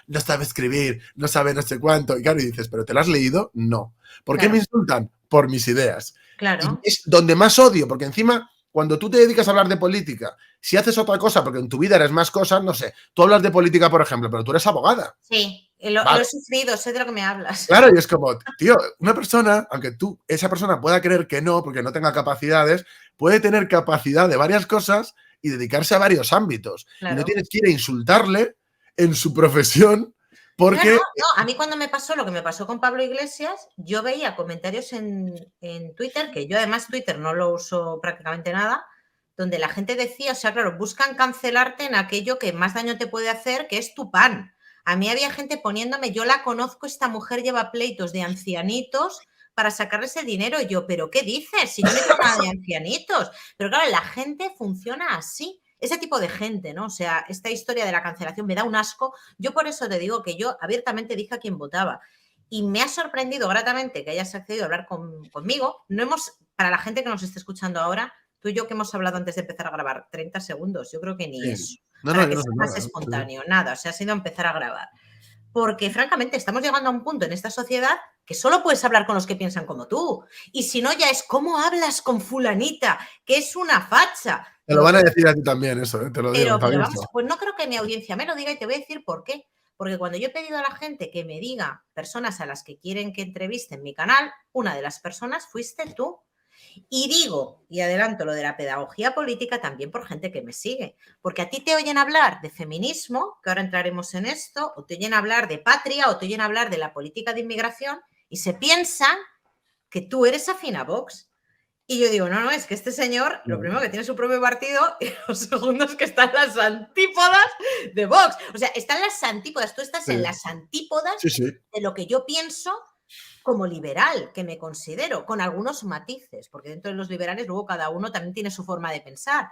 S2: no sabe escribir, no sabe no sé cuánto. Y claro, y dices, ¿pero te lo has leído? No. ¿Por qué me insultan? Por mis ideas.
S1: Claro.
S2: Y es donde más odio, porque encima, cuando tú te dedicas a hablar de política, si haces otra cosa, porque en tu vida eres más cosas, no sé, tú hablas de política, por ejemplo, pero tú eres abogada.
S1: Sí, lo he sufrido, sé de lo que me hablas.
S2: Claro, y es como, tío, una persona, aunque esa persona pueda creer que no, porque no tenga capacidades, puede tener capacidad de varias cosas y dedicarse a varios ámbitos. Claro. Y no tienes que ir a insultarle en su profesión porque...
S1: No, a mí cuando me pasó lo que me pasó con Pablo Iglesias, yo veía comentarios en Twitter, que yo además Twitter no lo uso prácticamente nada, donde la gente decía, o sea, claro, buscan cancelarte en aquello que más daño te puede hacer, que es tu pan. A mí había gente poniéndome, yo la conozco, esta mujer lleva pleitos de ancianitos para sacarle ese dinero. Y yo, ¿pero qué dices? Si yo no tengo nada de ancianitos. Pero claro, la gente funciona así. Ese tipo de gente, ¿no? O sea, esta historia de la cancelación me da un asco. Yo por eso te digo que yo abiertamente dije a quién votaba. Y me ha sorprendido gratamente que hayas accedido a hablar conmigo. No hemos, para la gente que nos esté escuchando ahora, tú y yo que hemos hablado antes de empezar a grabar, 30 segundos, yo creo que ni eso. Para que sea más espontáneo, nada, o sea, ha sido empezar a grabar. Porque, francamente, estamos llegando a un punto en esta sociedad que solo puedes hablar con los que piensan como tú. Y si no, ya es cómo hablas con fulanita, que es una facha.
S2: Te lo van a decir a ti también, eso, te lo digo.
S1: Pero vamos, pues no creo que mi audiencia me lo diga y te voy a decir por qué. Porque cuando yo he pedido a la gente que me diga personas a las que quieren que entreviste en mi canal, una de las personas fuiste tú. Y digo, y adelanto lo de la pedagogía política también por gente que me sigue, porque a ti te oyen hablar de feminismo, que ahora entraremos en esto, o te oyen hablar de patria, o te oyen hablar de la política de inmigración, y se piensan que tú eres afín a Vox. Y yo digo, no, es que este señor, lo primero que tiene su propio partido, y lo segundo es que está en las antípodas de Vox. O sea, están las antípodas, tú estás en las antípodas de lo que yo pienso como liberal, que me considero, con algunos matices, porque dentro de los liberales luego cada uno también tiene su forma de pensar,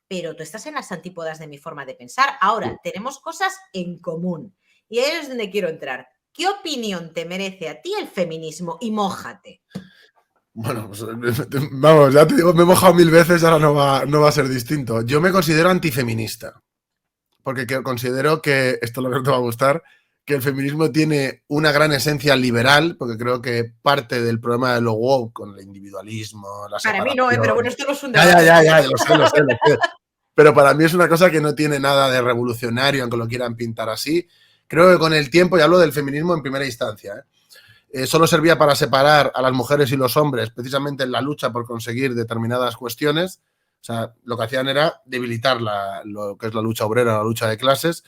S1: pero tú estás en las antípodas de mi forma de pensar. Ahora, tenemos cosas en común y ahí es donde quiero entrar. ¿Qué opinión te merece a ti el feminismo? Y mójate.
S2: Bueno, pues, vamos, ya te digo, me he mojado 1000 veces, ahora no va a ser distinto. Yo me considero antifeminista, porque considero que, esto es lo que te va a gustar, que el feminismo tiene una gran esencia liberal, porque creo que parte del problema de lo woke con el individualismo, la separación...
S1: Para mí no, pero bueno, esto no es un
S2: debate. Ya, lo sé. Pero para mí es una cosa que no tiene nada de revolucionario, aunque lo quieran pintar así. Creo que con el tiempo, y hablo del feminismo en primera instancia, solo servía para separar a las mujeres y los hombres, precisamente en la lucha por conseguir determinadas cuestiones. O sea, lo que hacían era debilitar lo que es la lucha obrera, la lucha de clases.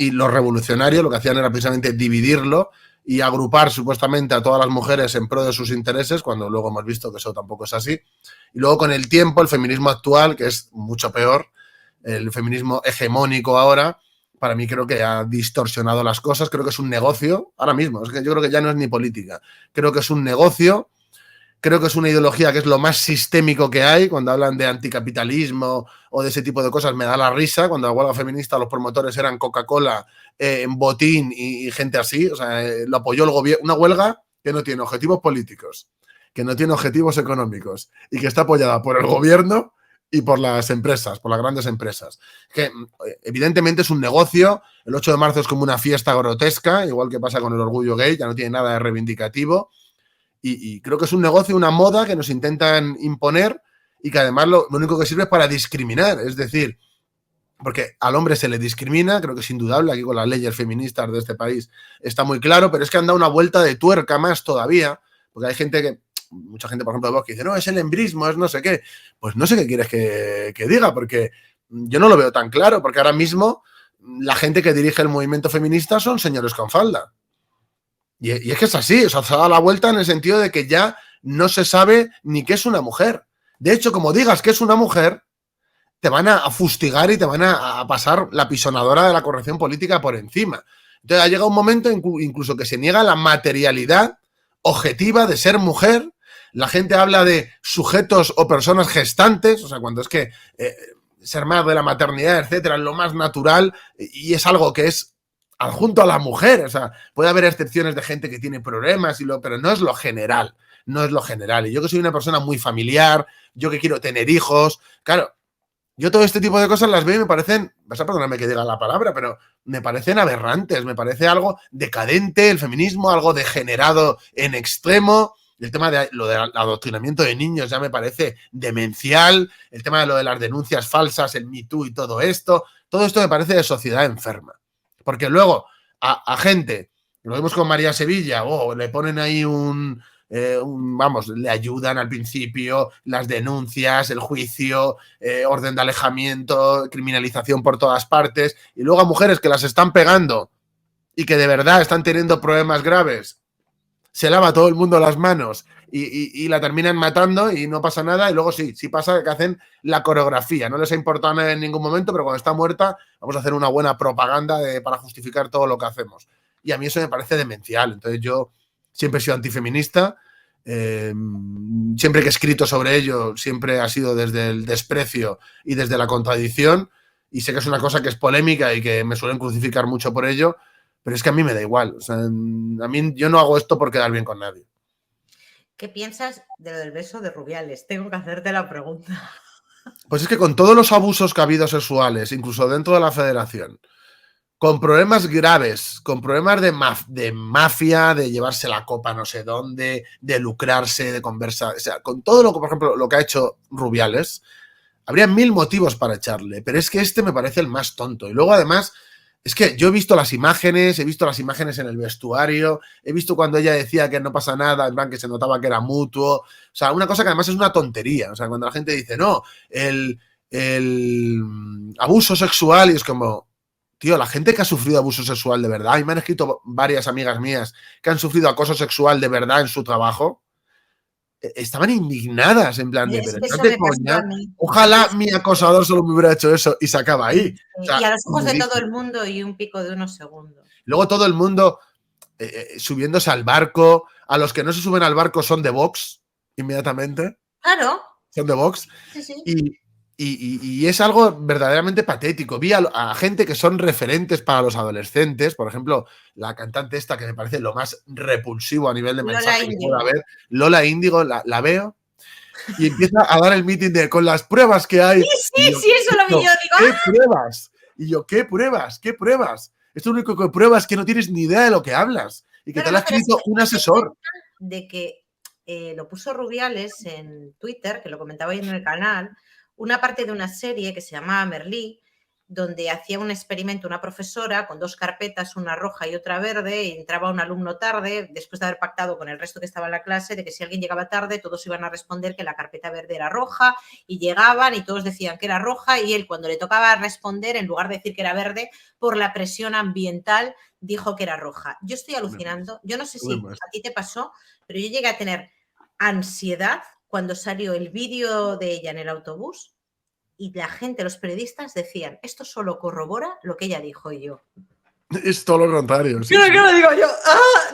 S2: Y los revolucionarios lo que hacían era precisamente dividirlo y agrupar supuestamente a todas las mujeres en pro de sus intereses, cuando luego hemos visto que eso tampoco es así. Y luego con el tiempo el feminismo actual, que es mucho peor, el feminismo hegemónico ahora, para mí creo que ha distorsionado las cosas, creo que es un negocio, ahora mismo, es que yo creo que ya no es ni política, creo que es un negocio, creo que es una ideología que es lo más sistémico que hay, cuando hablan de anticapitalismo o de ese tipo de cosas me da la risa, cuando la huelga feminista los promotores eran Coca-Cola, Botín y gente así, o sea, lo apoyó el gobierno, una huelga que no tiene objetivos políticos, que no tiene objetivos económicos y que está apoyada por el gobierno y por las empresas, por las grandes empresas. Que evidentemente es un negocio, el 8 de marzo es como una fiesta grotesca, igual que pasa con el orgullo gay, ya no tiene nada de reivindicativo, y creo que es un negocio, una moda que nos intentan imponer y que además lo único que sirve es para discriminar, es decir, porque al hombre se le discrimina, creo que es indudable, aquí con las leyes feministas de este país está muy claro, pero es que han dado una vuelta de tuerca más todavía, porque hay gente que, mucha gente, por ejemplo, de Vox, que dice, no, es el embrismo, es no sé qué. Pues no sé qué quieres que diga, porque yo no lo veo tan claro, porque ahora mismo la gente que dirige el movimiento feminista son señores con falda. Y es que es así, o sea, se ha dado la vuelta en el sentido de que ya no se sabe ni qué es una mujer. De hecho, como digas que es una mujer, te van a fustigar y te van a pasar la pisonadora de la corrección política por encima. Entonces ha llegado un momento incluso que se niega la materialidad objetiva de ser mujer. La gente habla de sujetos o personas gestantes, o sea, cuando es que ser madre de la maternidad, etcétera, es lo más natural y es algo que es adjunto a la mujer. O sea, puede haber excepciones de gente que tiene problemas, pero no es lo general. No es lo general. Y yo que soy una persona muy familiar, yo que quiero tener hijos, claro, yo todo este tipo de cosas las veo y me parecen, vas a perdonarme que diga la palabra, pero me parecen aberrantes, me parece algo decadente, el feminismo, algo degenerado en extremo. El tema de lo del adoctrinamiento de niños ya me parece demencial. El tema de lo de las denuncias falsas, el Me Too y todo esto me parece de sociedad enferma. Porque luego a gente, lo vemos con María Sevilla, le ponen ahí vamos, le ayudan al principio, las denuncias, el juicio, orden de alejamiento, criminalización por todas partes, y luego a mujeres que las están pegando y que de verdad están teniendo problemas graves, se lava todo el mundo las manos y la terminan matando y no pasa nada, y luego sí pasa que hacen la coreografía, no les ha importado nada en ningún momento, pero cuando está muerta vamos a hacer una buena propaganda para justificar todo lo que hacemos. Y a mí eso me parece demencial. Entonces yo siempre he sido antifeminista, siempre que he escrito sobre ello siempre ha sido desde el desprecio y desde la contradicción, y sé que es una cosa que es polémica y que me suelen crucificar mucho por ello, pero es que a mí me da igual. O sea, a mí yo no hago esto por quedar bien con nadie.
S1: ¿Qué piensas de lo del beso de Rubiales? Tengo que hacerte la pregunta.
S2: Pues es que con todos los abusos que ha habido sexuales, incluso dentro de la federación, con problemas graves, con problemas de mafia, de llevarse la copa no sé dónde, de lucrarse, de conversar, o sea, con todo lo que, por ejemplo, lo que ha hecho Rubiales, habría 1000 motivos para echarle, pero es que este me parece el más tonto. Y luego, además, es que yo he visto las imágenes, en el vestuario, he visto cuando ella decía que no pasa nada, en plan que se notaba que era mutuo, o sea, una cosa que además es una tontería, o sea, cuando la gente dice, no, el abuso sexual, y es como, tío, la gente que ha sufrido abuso sexual de verdad, y me han escrito varias amigas mías que han sufrido acoso sexual de verdad en su trabajo, estaban indignadas, en plan de,
S1: Es
S2: pero
S1: que eso
S2: no te
S1: me pasó a
S2: coña,
S1: mí.
S2: ojalá mi acosador solo me hubiera hecho eso y se acaba ahí. O sea,
S1: Y a los ojos de todo
S2: ridículo.
S1: el mundo y un pico de unos segundos.
S2: Luego todo el mundo subiéndose al barco, a los que no se suben al barco son de Vox, inmediatamente,
S1: Claro.
S2: son de Vox,
S1: Sí, sí.
S2: y es algo verdaderamente patético. Vi a gente que son referentes para los adolescentes, por ejemplo, la cantante esta que me parece lo más repulsivo a nivel de
S1: Lola
S2: mensaje que pueda
S1: Índigo.
S2: haber, Lola Índigo, la veo, y empieza a dar el meeting con las pruebas que hay.
S1: Sí, sí, eso lo vi yo. Digo,
S2: ¿qué pruebas? Y yo, ¿qué pruebas? ¿Qué pruebas? Esto lo único que pruebas es que no tienes ni idea de lo que hablas y que te lo ha
S1: pero es
S2: escrito
S1: que
S2: un asesor.
S1: de que lo puso Rubiales en Twitter, que lo comentaba ahí en el canal, una parte de una serie que se llamaba Merlí, donde hacía un experimento una profesora con 2 carpetas, una roja y otra verde, y entraba un alumno tarde, después de haber pactado con el resto que estaba en la clase, de que si alguien llegaba tarde, todos iban a responder que la carpeta verde era roja, y llegaban y todos decían que era roja, y él, cuando le tocaba responder, en lugar de decir que era verde, por la presión ambiental, dijo que era roja. Yo estoy alucinando, yo no sé si a ti te pasó, pero yo llegué a tener ansiedad cuando salió el vídeo de ella en el autobús, y la gente, los periodistas decían, esto solo corrobora lo que ella dijo. Y yo,
S2: es todo lo contrario. Sí,
S1: claro, digo yo,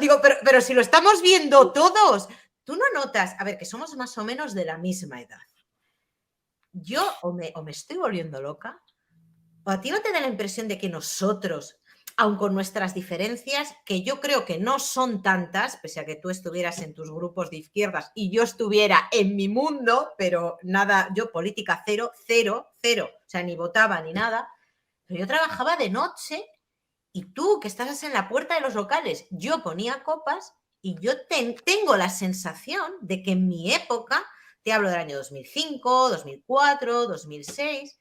S1: digo, pero si lo estamos viendo todos, tú no notas, a ver, que somos más o menos de la misma edad. Yo o me estoy volviendo loca, o a ti no te da la impresión de que nosotros, aun con nuestras diferencias, que yo creo que no son tantas, pese a que tú estuvieras en tus grupos de izquierdas y yo estuviera en mi mundo, pero nada, yo política cero, o sea, ni votaba ni nada, pero yo trabajaba de noche y tú que estás en la puerta de los locales, yo ponía copas y yo tengo la sensación de que en mi época, te hablo del año 2005, 2004, 2006,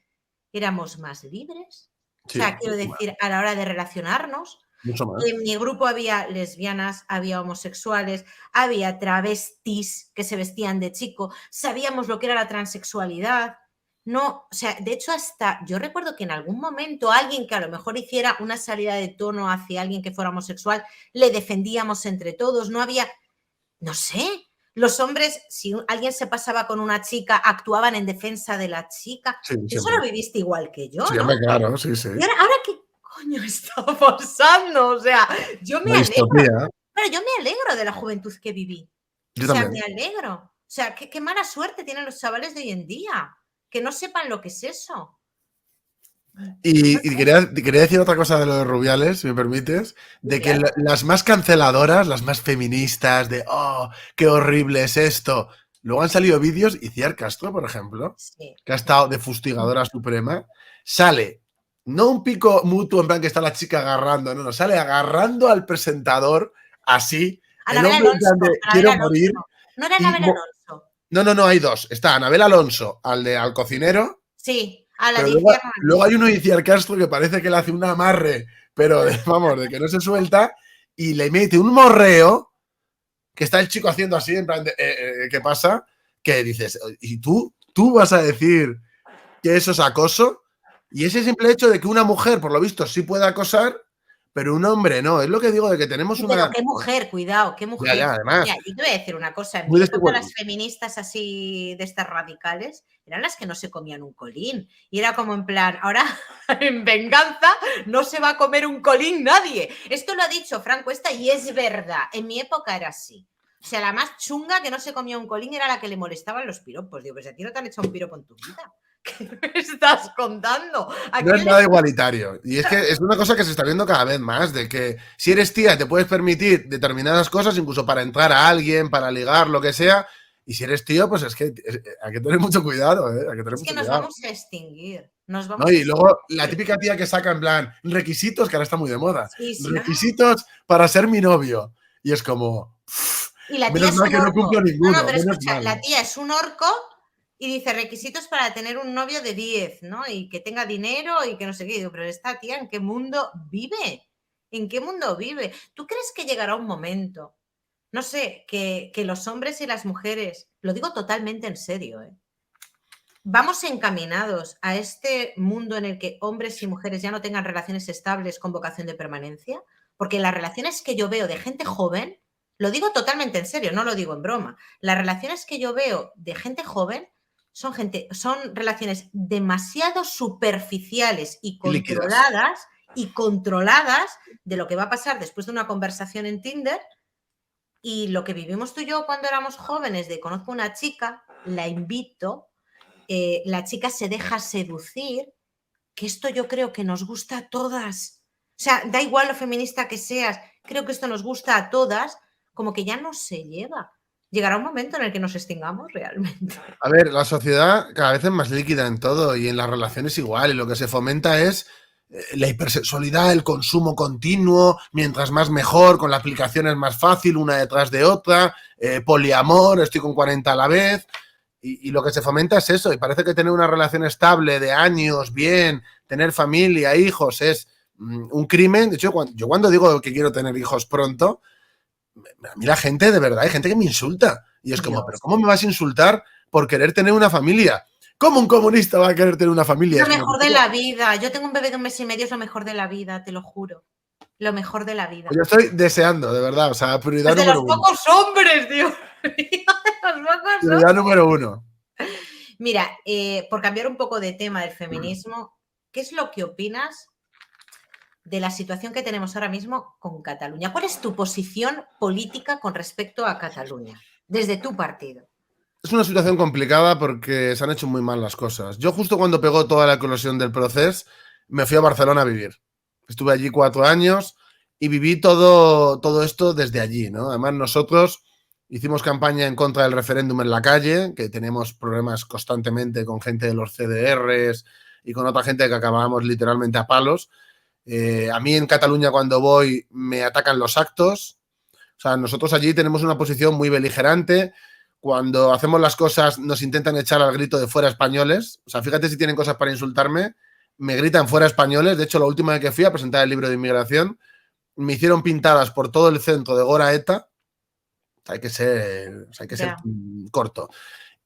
S1: éramos más libres.
S2: Sí,
S1: o sea, quiero decir, a la hora de relacionarnos,
S2: mucho más.
S1: en mi grupo había lesbianas, había homosexuales, había travestis que se vestían de chico, sabíamos lo que era la transexualidad. No, o sea, de hecho, hasta yo recuerdo que en algún momento alguien que a lo mejor hiciera una salida de tono hacia alguien que fuera homosexual, le defendíamos entre todos, no había, no sé, los hombres, si alguien se pasaba con una chica, actuaban en defensa de la chica.
S2: Sí,
S1: Eso
S2: siempre.
S1: lo viviste igual que yo,
S2: Sí,
S1: ¿no?
S2: claro, sí, sí.
S1: Y ahora ¿qué coño está pasando? O sea, yo me
S2: La
S1: alegro.
S2: distopía.
S1: Pero yo me alegro de la juventud que viví.
S2: Yo
S1: O sea,
S2: también.
S1: me alegro. O sea, qué mala suerte tienen los chavales de hoy en día. Que no sepan lo que es eso.
S2: Y quería decir otra cosa de lo de Rubiales, si me permites, de que
S1: Claro.
S2: las más canceladoras, las más feministas, de oh, qué horrible es esto. Luego han salido vídeos, y Ciar Castro, por ejemplo,
S1: Sí.
S2: que ha estado de fustigadora suprema, sale, no un pico mutuo en plan que está la chica agarrando, no, sale agarrando al presentador así, el
S1: Anabel
S2: hombre en plan
S1: Alonso.
S2: de
S1: Anabel
S2: quiero morir.
S1: Alonso. ¿No era
S2: Y
S1: Anabel Alonso?
S2: no, hay dos. Está Anabel Alonso, al cocinero.
S1: Sí, a la
S2: Pero
S1: de
S2: luego hay uno de Iciar Castro que parece que le hace un amarre, pero vamos, de que no se suelta, y le mete un morreo que está el chico haciendo así, en plan de, ¿qué pasa? Que dices, ¿y tú vas a decir que eso es acoso? Y ese simple hecho de que una mujer, por lo visto, sí puede acosar, pero un hombre no. Es lo que digo de que tenemos
S1: Pero
S2: una...
S1: qué mujer, cuidado, qué mujer.
S2: además,
S1: Mira, yo te voy a decir una cosa, en
S2: muy
S1: mi
S2: de
S1: época las feministas así de estas radicales eran las que no se comían un colín. Y era como en plan, ahora en venganza no se va a comer un colín nadie. Esto lo ha dicho Franco Esta y es verdad. En mi época era así. O sea, la más chunga que no se comía un colín era la que le molestaban los piropos. Digo, pues a ti no te han hecho un piropo en tu vida. ¿Qué me estás contando?
S2: No es nada igualitario. Y es que es una cosa que se está viendo cada vez más, de que si eres tía te puedes permitir determinadas cosas, incluso para entrar a alguien, para ligar, lo que sea. Y si eres tío, pues es que hay que tener mucho cuidado, ¿eh? Hay que tener
S1: Es que
S2: mucho
S1: nos
S2: cuidado.
S1: vamos a extinguir. Nos
S2: ¿No?
S1: vamos a
S2: Y
S1: extinguir.
S2: luego la típica tía que saca en plan requisitos, que ahora está muy de moda.
S1: Sí, sí.
S2: Requisitos para ser mi novio. Y es como...
S1: Y la tía
S2: menos
S1: es
S2: mal
S1: un
S2: que no
S1: orco.
S2: cumplo ninguno.
S1: No, pero
S2: menos
S1: escucha,
S2: mal.
S1: la tía es un orco y dice requisitos para tener un novio de 10, ¿no? Y que tenga dinero y que no sé qué. Digo, pero esta tía, ¿en qué mundo vive? ¿En qué mundo vive? ¿Tú crees que llegará un momento, no sé, que los hombres y las mujeres, lo digo totalmente en serio, vamos encaminados a este mundo en el que hombres y mujeres ya no tengan relaciones estables con vocación de permanencia? Porque las relaciones que yo veo de gente joven, lo digo totalmente en serio, no lo digo en broma, las relaciones que yo veo de gente joven son relaciones demasiado superficiales y
S2: Líquidas.
S1: controladas de lo que va a pasar después de una conversación en Tinder. Y lo que vivimos tú y yo cuando éramos jóvenes, de conozco una chica, la invito, la chica se deja seducir, que esto yo creo que nos gusta a todas. O sea, da igual lo feminista que seas, creo que esto nos gusta a todas, como que ya no se lleva. Llegará un momento en el que nos extingamos realmente.
S2: A ver, la sociedad cada vez es más líquida en todo y en las relaciones igual. Y lo que se fomenta es la hipersexualidad, el consumo continuo, mientras más mejor, con la aplicación es más fácil, una detrás de otra, poliamor, estoy con 40 a la vez. Y lo que se fomenta es eso. Y parece que tener una relación estable de años, bien, tener familia, hijos, es un crimen. De hecho, yo cuando digo que quiero tener hijos pronto, a mí la gente, de verdad, hay gente que me insulta. Y es como,
S1: Dios.
S2: ¿pero cómo me vas a insultar por querer tener una familia? ¿Cómo un comunista va a querer tener una familia?
S1: Lo
S2: Es como,
S1: mejor de la vida. Yo tengo un bebé de 1 mes y medio, es lo mejor de la vida, te lo juro. Lo mejor de la vida.
S2: yo estoy deseando, de verdad. O sea, prioridad
S1: Pues de
S2: número
S1: los
S2: uno.
S1: pocos hombres, Dios mío. De los pocos
S2: Prioridad
S1: hombres.
S2: número uno.
S1: Mira, por cambiar un poco de tema del feminismo, ¿qué es lo que opinas de la situación que tenemos ahora mismo con Cataluña? ¿Cuál es tu posición política con respecto a Cataluña, desde tu partido?
S2: Es una situación complicada porque se han hecho muy mal las cosas. Yo justo cuando pegó toda la eclosión del proceso, me fui a Barcelona a vivir. Estuve allí 4 años y viví todo esto desde allí, ¿no? Además, nosotros hicimos campaña en contra del referéndum en la calle, que tenemos problemas constantemente con gente de los CDRs y con otra gente que acabábamos literalmente a palos. A mí en Cataluña cuando voy me atacan los actos. O sea, nosotros allí tenemos una posición muy beligerante. Cuando hacemos las cosas nos intentan echar al grito de fuera españoles. O sea, fíjate si tienen cosas para insultarme. Me gritan fuera españoles. De hecho, la última vez que fui a presentar el libro de inmigración, me hicieron pintadas por todo el centro de Gora Eta. Hay que ser corto.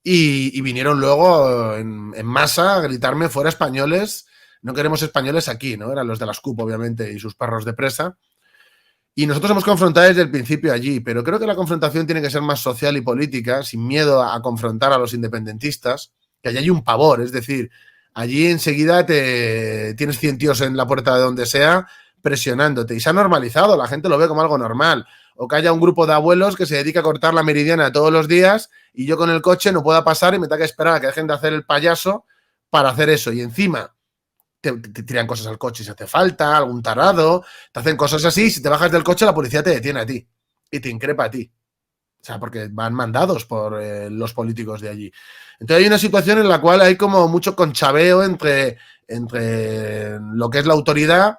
S2: Y vinieron luego en masa a gritarme fuera españoles. No queremos españoles aquí, ¿no? Eran los de las CUP, obviamente, y sus perros de presa. Y nosotros hemos confrontado desde el principio allí, pero creo que la confrontación tiene que ser más social y política, sin miedo a confrontar a los independentistas, que allí hay un pavor, es decir, allí enseguida tienes 100 tíos en la puerta de donde sea presionándote y se ha normalizado, la gente lo ve como algo normal. O que haya un grupo de abuelos que se dedica a cortar la meridiana todos los días y yo con el coche no pueda pasar y me tenga que esperar a que dejen de hacer el payaso para hacer eso. Y encima te tiran cosas al coche si hace falta, algún tarado, te hacen cosas así, si te bajas del coche la policía te detiene a ti y te increpa a ti. O sea, porque van mandados por los políticos de allí. Entonces hay una situación en la cual hay como mucho conchabeo entre lo que es la autoridad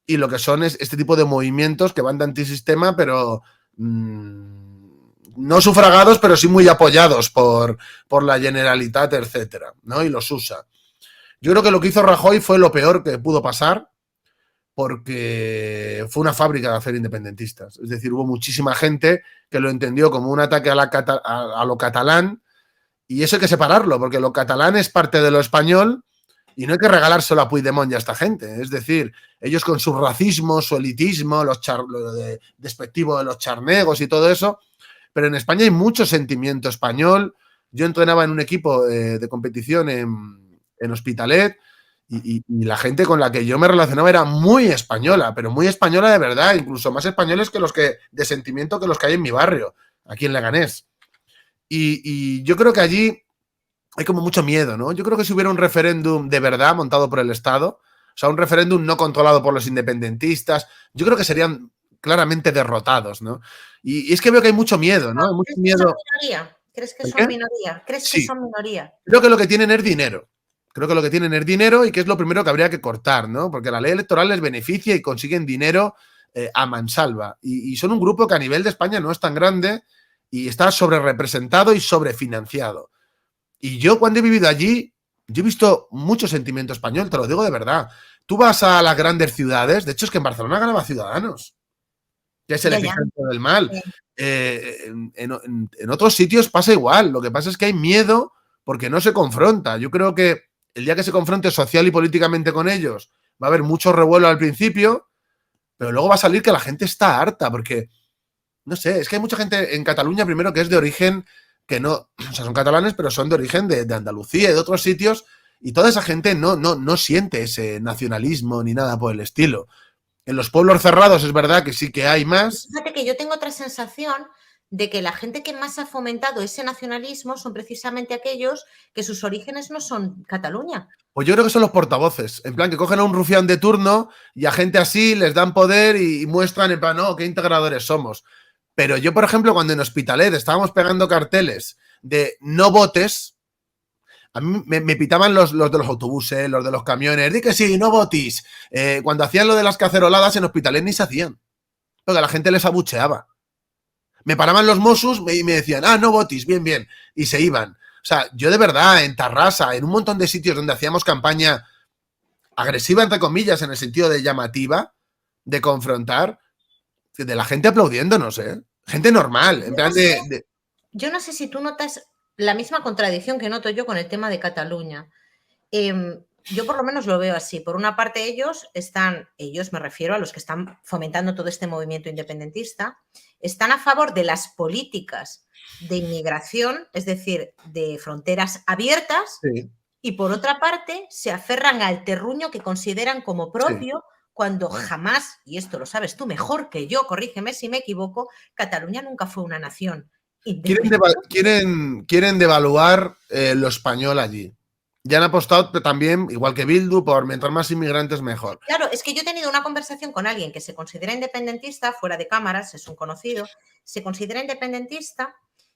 S2: y lo que son este tipo de movimientos que van de antisistema, pero no sufragados, pero sí muy apoyados por la Generalitat, etcétera, ¿no? Y los usa. Yo creo que lo que hizo Rajoy fue lo peor que pudo pasar porque fue una fábrica de hacer independentistas. Es decir, hubo muchísima gente que lo entendió como un ataque a lo catalán y eso hay que separarlo porque lo catalán es parte de lo español y no hay que regalárselo a Puigdemont y a esta gente. Es decir, ellos con su racismo, su elitismo, lo despectivo de los charnegos y todo eso, pero en España hay mucho sentimiento español. Yo entrenaba en un equipo de competición en Hospitalet y la gente con la que yo me relacionaba era muy española, pero muy española de verdad, incluso más españoles que los que de sentimiento que los que hay en mi barrio, aquí en Leganés. Y yo creo que allí hay como mucho miedo, ¿no? Yo creo que si hubiera un referéndum de verdad montado por el Estado, o sea, un referéndum no controlado por los independentistas, yo creo que serían claramente derrotados, ¿no? Y es que veo que hay mucho miedo, ¿no? Hay mucho
S1: ¿Crees que son
S2: miedo.
S1: minoría? ¿Crees que
S2: ¿El
S1: son
S2: qué?
S1: minoría? ¿Crees que
S2: Sí,
S1: son minoría?
S2: creo que lo que tienen es dinero. Creo que lo que tienen es dinero y que es lo primero que habría que cortar, ¿no? Porque la ley electoral les beneficia y consiguen dinero a mansalva. Y son un grupo que a nivel de España no es tan grande y está sobre representado y sobrefinanciado. Y yo cuando he vivido allí, yo he visto mucho sentimiento español, te lo digo de verdad. Tú vas a las grandes ciudades, de hecho es que en Barcelona ganaba Ciudadanos, que es el
S1: Ya, ya.
S2: epicentro del mal. En otros sitios pasa igual, lo que pasa es que hay miedo porque no se confronta. Yo creo que el día que se confronte social y políticamente con ellos, va a haber mucho revuelo al principio, pero luego va a salir que la gente está harta, porque, no sé, es que hay mucha gente en Cataluña, primero, que es de origen que no, o sea, son catalanes, pero son de origen de Andalucía y de otros sitios, y toda esa gente no siente ese nacionalismo ni nada por el estilo. En los pueblos cerrados es verdad que sí que hay más.
S1: Fíjate que yo tengo otra sensación de que la gente que más ha fomentado ese nacionalismo son precisamente aquellos que sus orígenes no son Cataluña.
S2: Pues yo creo que son los portavoces, en plan que cogen a un rufián de turno y a gente así les dan poder y muestran en plan, no, qué integradores somos. Pero yo, por ejemplo, cuando en Hospitalet estábamos pegando carteles de no votes, a mí me pitaban los de los autobuses, los de los camiones, di que sí, no votis. Cuando hacían lo de las caceroladas en Hospitalet ni se hacían, porque la gente les abucheaba. Me paraban los Mossos y me decían, ah, no votis, bien, bien, y se iban. O sea, yo de verdad, en Tarrasa, en un montón de sitios donde hacíamos campaña agresiva, entre comillas, en el sentido de llamativa, de confrontar, de la gente aplaudiéndonos, ¿eh? Gente normal, en plan de...
S1: Yo no sé si tú notas la misma contradicción que noto yo con el tema de Cataluña. Yo por lo menos lo veo así. Por una parte ellos me refiero a los que están fomentando todo este movimiento independentista, están a favor de las políticas de inmigración, es decir, de fronteras abiertas,
S2: Sí,
S1: y por otra parte se aferran al terruño que consideran como
S2: sí.
S1: propio cuando jamás, y esto lo sabes tú mejor que yo, corrígeme si me equivoco, Cataluña nunca fue una nación independiente.
S2: Quieren devaluar lo español allí. Ya han apostado también, igual que Bildu, por mientras más inmigrantes mejor.
S1: Claro, es que yo he tenido una conversación con alguien que se considera independentista, fuera de cámaras, es un conocido, se considera independentista,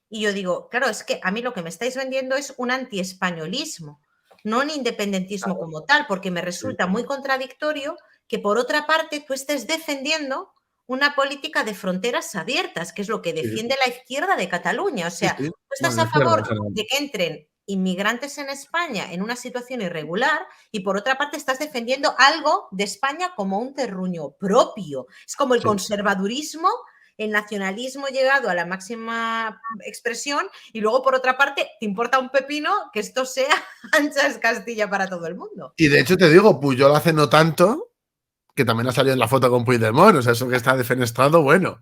S1: y yo digo, claro, es que a mí lo que me estáis vendiendo es un antiespañolismo, no un independentismo como tal, porque me
S2: Sí,
S1: resulta muy contradictorio que por otra parte tú estés defendiendo una política de fronteras abiertas, que es lo que
S2: sí,
S1: defiende la izquierda de Cataluña. O
S2: sí,
S1: sea,
S2: sí.
S1: tú estás
S2: Bueno, la
S1: a
S2: izquierda,
S1: favor
S2: o sea,
S1: de que entren inmigrantes en España en una situación irregular, y por otra parte estás defendiendo algo de España como un terruño propio. Es como el
S2: sí.
S1: conservadurismo, el nacionalismo llegado a la máxima expresión, y luego por otra parte te importa un pepino que esto sea ancha es Castilla para todo el mundo.
S2: Y de hecho te digo, Puyol hace no tanto, que también ha salido en la foto con Puigdemont, o sea, eso que está defenestrado, bueno.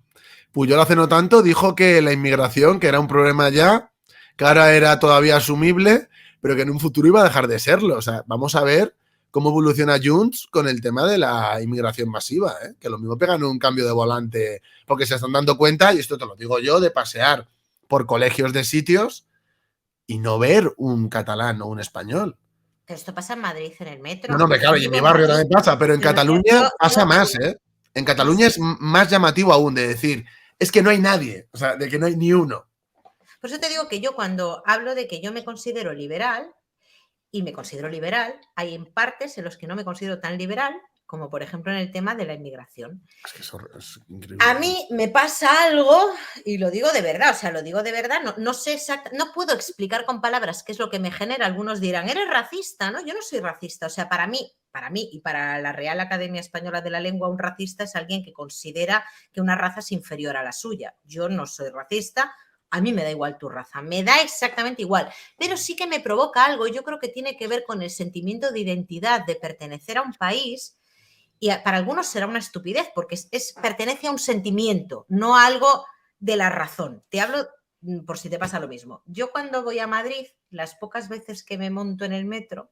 S2: Puyol hace no tanto dijo que la inmigración, que era un problema ya, que ahora era todavía asumible, pero que en un futuro iba a dejar de serlo. O sea, vamos a ver cómo evoluciona Junts con el tema de la inmigración masiva, ¿eh? Que lo mismo pegan un cambio de volante, porque se están dando cuenta, y esto te lo digo yo, de pasear por colegios de sitios y no ver un catalán o un español.
S1: Pero esto pasa en Madrid en el
S2: No,
S1: metro.
S2: no, me
S1: Yo
S2: claro, y en
S1: vivo
S2: mi
S1: en
S2: barrio
S1: Madrid,
S2: también pasa, pero en
S1: pero
S2: Cataluña
S1: yo
S2: pasa más, ¿eh? En Cataluña es más llamativo aún de decir, es que no hay nadie, o sea, de que no hay ni uno.
S1: por eso te digo que yo cuando hablo de que yo me considero liberal, y me considero liberal, hay en partes en los que no me considero tan liberal, como por ejemplo en el tema de la inmigración.
S2: Es que es
S1: A
S2: increíble.
S1: mí me pasa algo, y lo digo de verdad, o sea, lo digo de verdad, no sé no puedo explicar con palabras qué es lo que me genera. Algunos dirán, eres racista, ¿no? Yo no soy racista, o sea, para mí y para la Real Academia Española de la Lengua, un racista es alguien que considera que una raza es inferior a la suya. Yo no soy racista, a mí me da igual tu raza, me da exactamente igual, pero sí que me provoca algo, y yo creo que tiene que ver con el sentimiento de identidad, de pertenecer a un país. Y para algunos será una estupidez porque pertenece a un sentimiento, no a algo de la razón. Te hablo por si te pasa lo mismo. Yo cuando voy a Madrid, las pocas veces que me monto en el metro,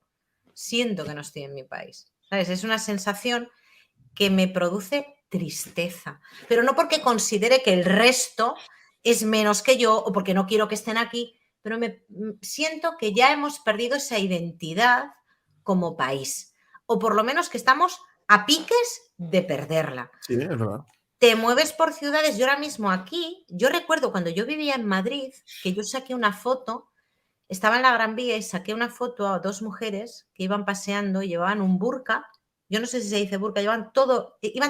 S1: siento que no estoy en mi país. ¿Sabes? Es una sensación que me produce tristeza, pero no porque considere que el resto es menos que yo o porque no quiero que estén aquí, pero siento que ya hemos perdido esa identidad como país, o por lo menos que estamos a piques de perderla.
S2: Sí, es verdad.
S1: Te mueves por ciudades, yo ahora mismo aquí, yo recuerdo cuando yo vivía en Madrid, que yo saqué una foto, estaba en la Gran Vía y saqué una foto a dos mujeres que iban paseando y llevaban un burka, yo no sé si se dice burka, iban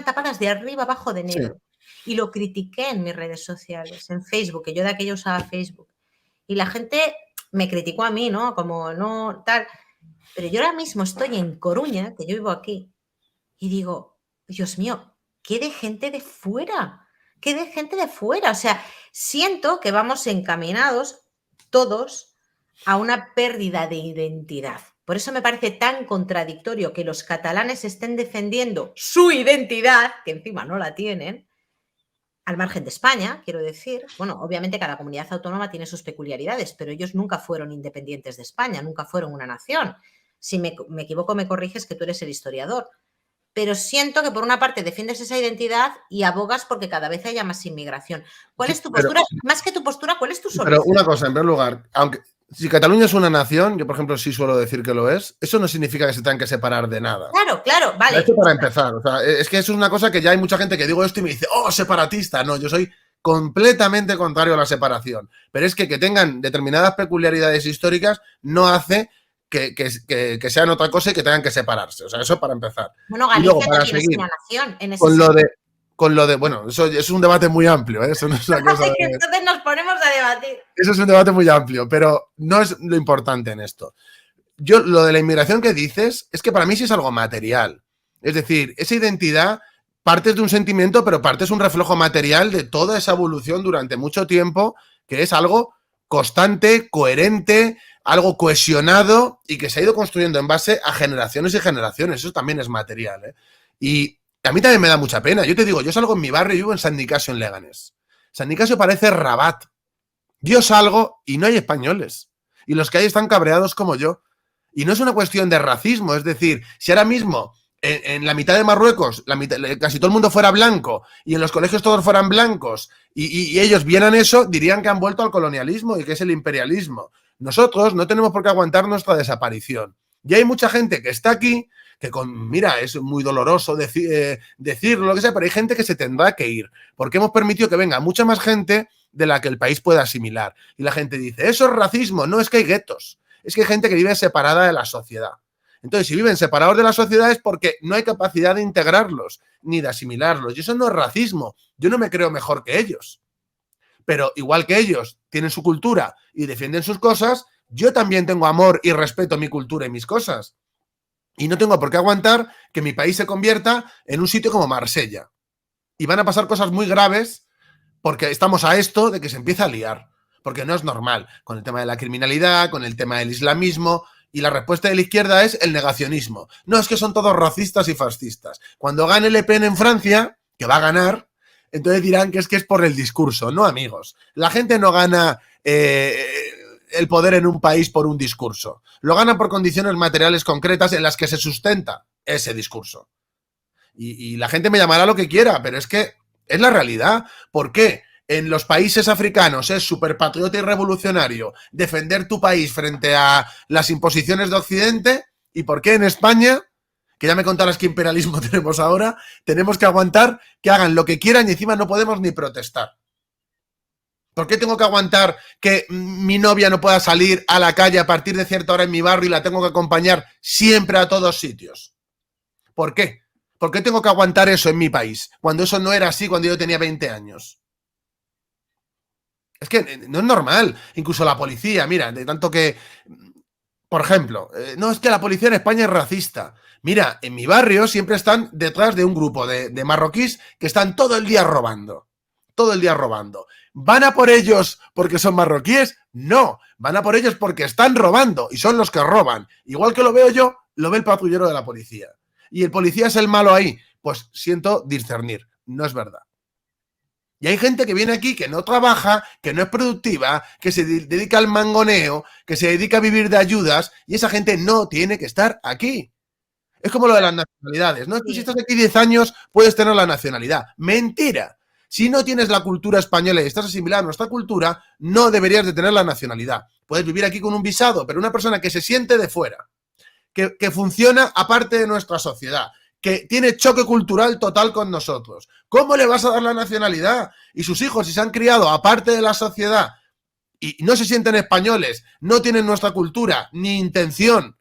S1: tapadas de arriba abajo de
S2: Sí.
S1: negro. Y lo critiqué en mis redes sociales, en Facebook, que yo de aquello usaba Facebook. Y la gente me criticó a mí, ¿no? Como no, tal. Pero yo ahora mismo estoy en Coruña, que yo vivo aquí, y digo, Dios mío, ¿qué de gente de fuera? ¿Qué de gente de fuera? O sea, siento que vamos encaminados todos a una pérdida de identidad. Por eso me parece tan contradictorio que los catalanes estén defendiendo su identidad, que encima no la tienen, al margen de España, quiero decir. Bueno, obviamente cada comunidad autónoma tiene sus peculiaridades, pero ellos nunca fueron independientes de España, nunca fueron una nación. Si me equivoco, me corriges, que tú eres el historiador. Pero siento que por una parte defiendes esa identidad y abogas porque cada vez haya más inmigración. ¿Cuál
S2: Sí,
S1: es tu postura? Más que tu postura, ¿cuál es tu
S2: pero
S1: solución?
S2: una cosa, en primer lugar, aunque si Cataluña es una nación, yo por ejemplo sí suelo decir que lo es, eso no significa que se tengan que separar de nada.
S1: Claro, claro, vale.
S2: Esto para empezar, o sea, es que eso es una cosa que ya hay mucha gente que digo esto y me dice, oh, separatista. No, yo soy completamente contrario a la separación. Pero es que tengan determinadas peculiaridades históricas no hace que sean otra cosa y que tengan que separarse. O sea, eso para empezar.
S1: Bueno,
S2: Y luego,
S1: Galicia
S2: para
S1: también es
S2: seguir,
S1: una nación en ese
S2: con lo
S1: sentido.
S2: de, bueno, eso es un debate muy amplio, ¿eh? Eso no es una cosa de,
S1: Entonces nos ponemos a debatir.
S2: eso es un debate muy amplio, pero no es lo importante en esto. Yo, lo de la inmigración que dices, es que para mí sí es algo material. Es decir, esa identidad parte de un sentimiento, pero parte es un reflejo material de toda esa evolución durante mucho tiempo, que es algo constante, coherente, algo cohesionado y que se ha ido construyendo en base a generaciones y generaciones. Eso también es material, ¿eh? Y a mí también me da mucha pena. Yo te digo, yo salgo en mi barrio y vivo en San Nicasio, en Leganés. San Nicasio parece Rabat. Yo salgo y no hay españoles. Y los que hay están cabreados como yo. Y no es una cuestión de racismo. Es decir, si ahora mismo en la mitad de Marruecos casi todo el mundo fuera blanco y en los colegios todos fueran blancos y ellos vieran eso, dirían que han vuelto al colonialismo y que es el imperialismo. Nosotros no tenemos por qué aguantar nuestra desaparición. Y hay mucha gente que está aquí que mira, es muy doloroso decirlo, lo que sea, pero hay gente que se tendrá que ir, porque hemos permitido que venga mucha más gente de la que el país pueda asimilar. Y la gente dice, eso es racismo, no, es que hay guetos, es que hay gente que vive separada de la sociedad. Entonces, si viven separados de la sociedad es porque no hay capacidad de integrarlos, ni de asimilarlos. Y eso no es racismo, yo no me creo mejor que ellos. Pero igual que ellos tienen su cultura y defienden sus cosas, yo también tengo amor y respeto a mi cultura y mis cosas. Y no tengo por qué aguantar que mi país se convierta en un sitio como Marsella. Y van a pasar cosas muy graves porque estamos a esto de que se empiece a liar. Porque no es normal. Con el tema de la criminalidad, con el tema del islamismo. Y la respuesta de la izquierda es el negacionismo. No, es que son todos racistas y fascistas. Cuando gane Le Pen en Francia, que va a ganar, entonces dirán que es por el discurso. No, amigos. La gente no gana el poder en un país por un discurso. Lo ganan por condiciones materiales concretas en las que se sustenta ese discurso. Y la gente me llamará lo que quiera, pero es que es la realidad. ¿Por qué? En los países africanos es súper patriota y revolucionario defender tu país frente a las imposiciones de Occidente. ¿Y por qué en España, que ya me contarás qué imperialismo tenemos ahora, tenemos que aguantar que hagan lo que quieran y encima no podemos ni protestar? ¿Por qué tengo que aguantar que mi novia no pueda salir a la calle a partir de cierta hora en mi barrio y la tengo que acompañar siempre a todos sitios? ¿Por qué? ¿Por qué tengo que aguantar eso en mi país? Cuando eso no era así cuando yo tenía 20 años. Es que no es normal. Incluso la policía, mira, de tanto que... Por ejemplo, no, es que la policía en España es racista. Mira, en mi barrio siempre están detrás de un grupo de marroquíes que están todo el día robando. Todo el día robando. ¿Van a por ellos porque son marroquíes? No, van a por ellos porque están robando y son los que roban. Igual que lo veo yo, lo ve el patrullero de la policía. Y el policía es el malo ahí. Pues siento discernir, no es verdad. Y hay gente que viene aquí que no trabaja, que no es productiva, que se dedica al mangoneo, que se dedica a vivir de ayudas y esa gente no tiene que estar aquí. Es como lo de las nacionalidades, ¿no? Sí. Si estás aquí 10 años puedes tener la nacionalidad. ¡Mentira! Si no tienes la cultura española y estás asimilado a nuestra cultura, no deberías de tener la nacionalidad. Puedes vivir aquí con un visado, pero una persona que se siente de fuera, que funciona aparte de nuestra sociedad, que tiene choque cultural total con nosotros. ¿Cómo le vas a dar la nacionalidad? Y sus hijos, si se han criado aparte de la sociedad y no se sienten españoles, no tienen nuestra cultura ni intención,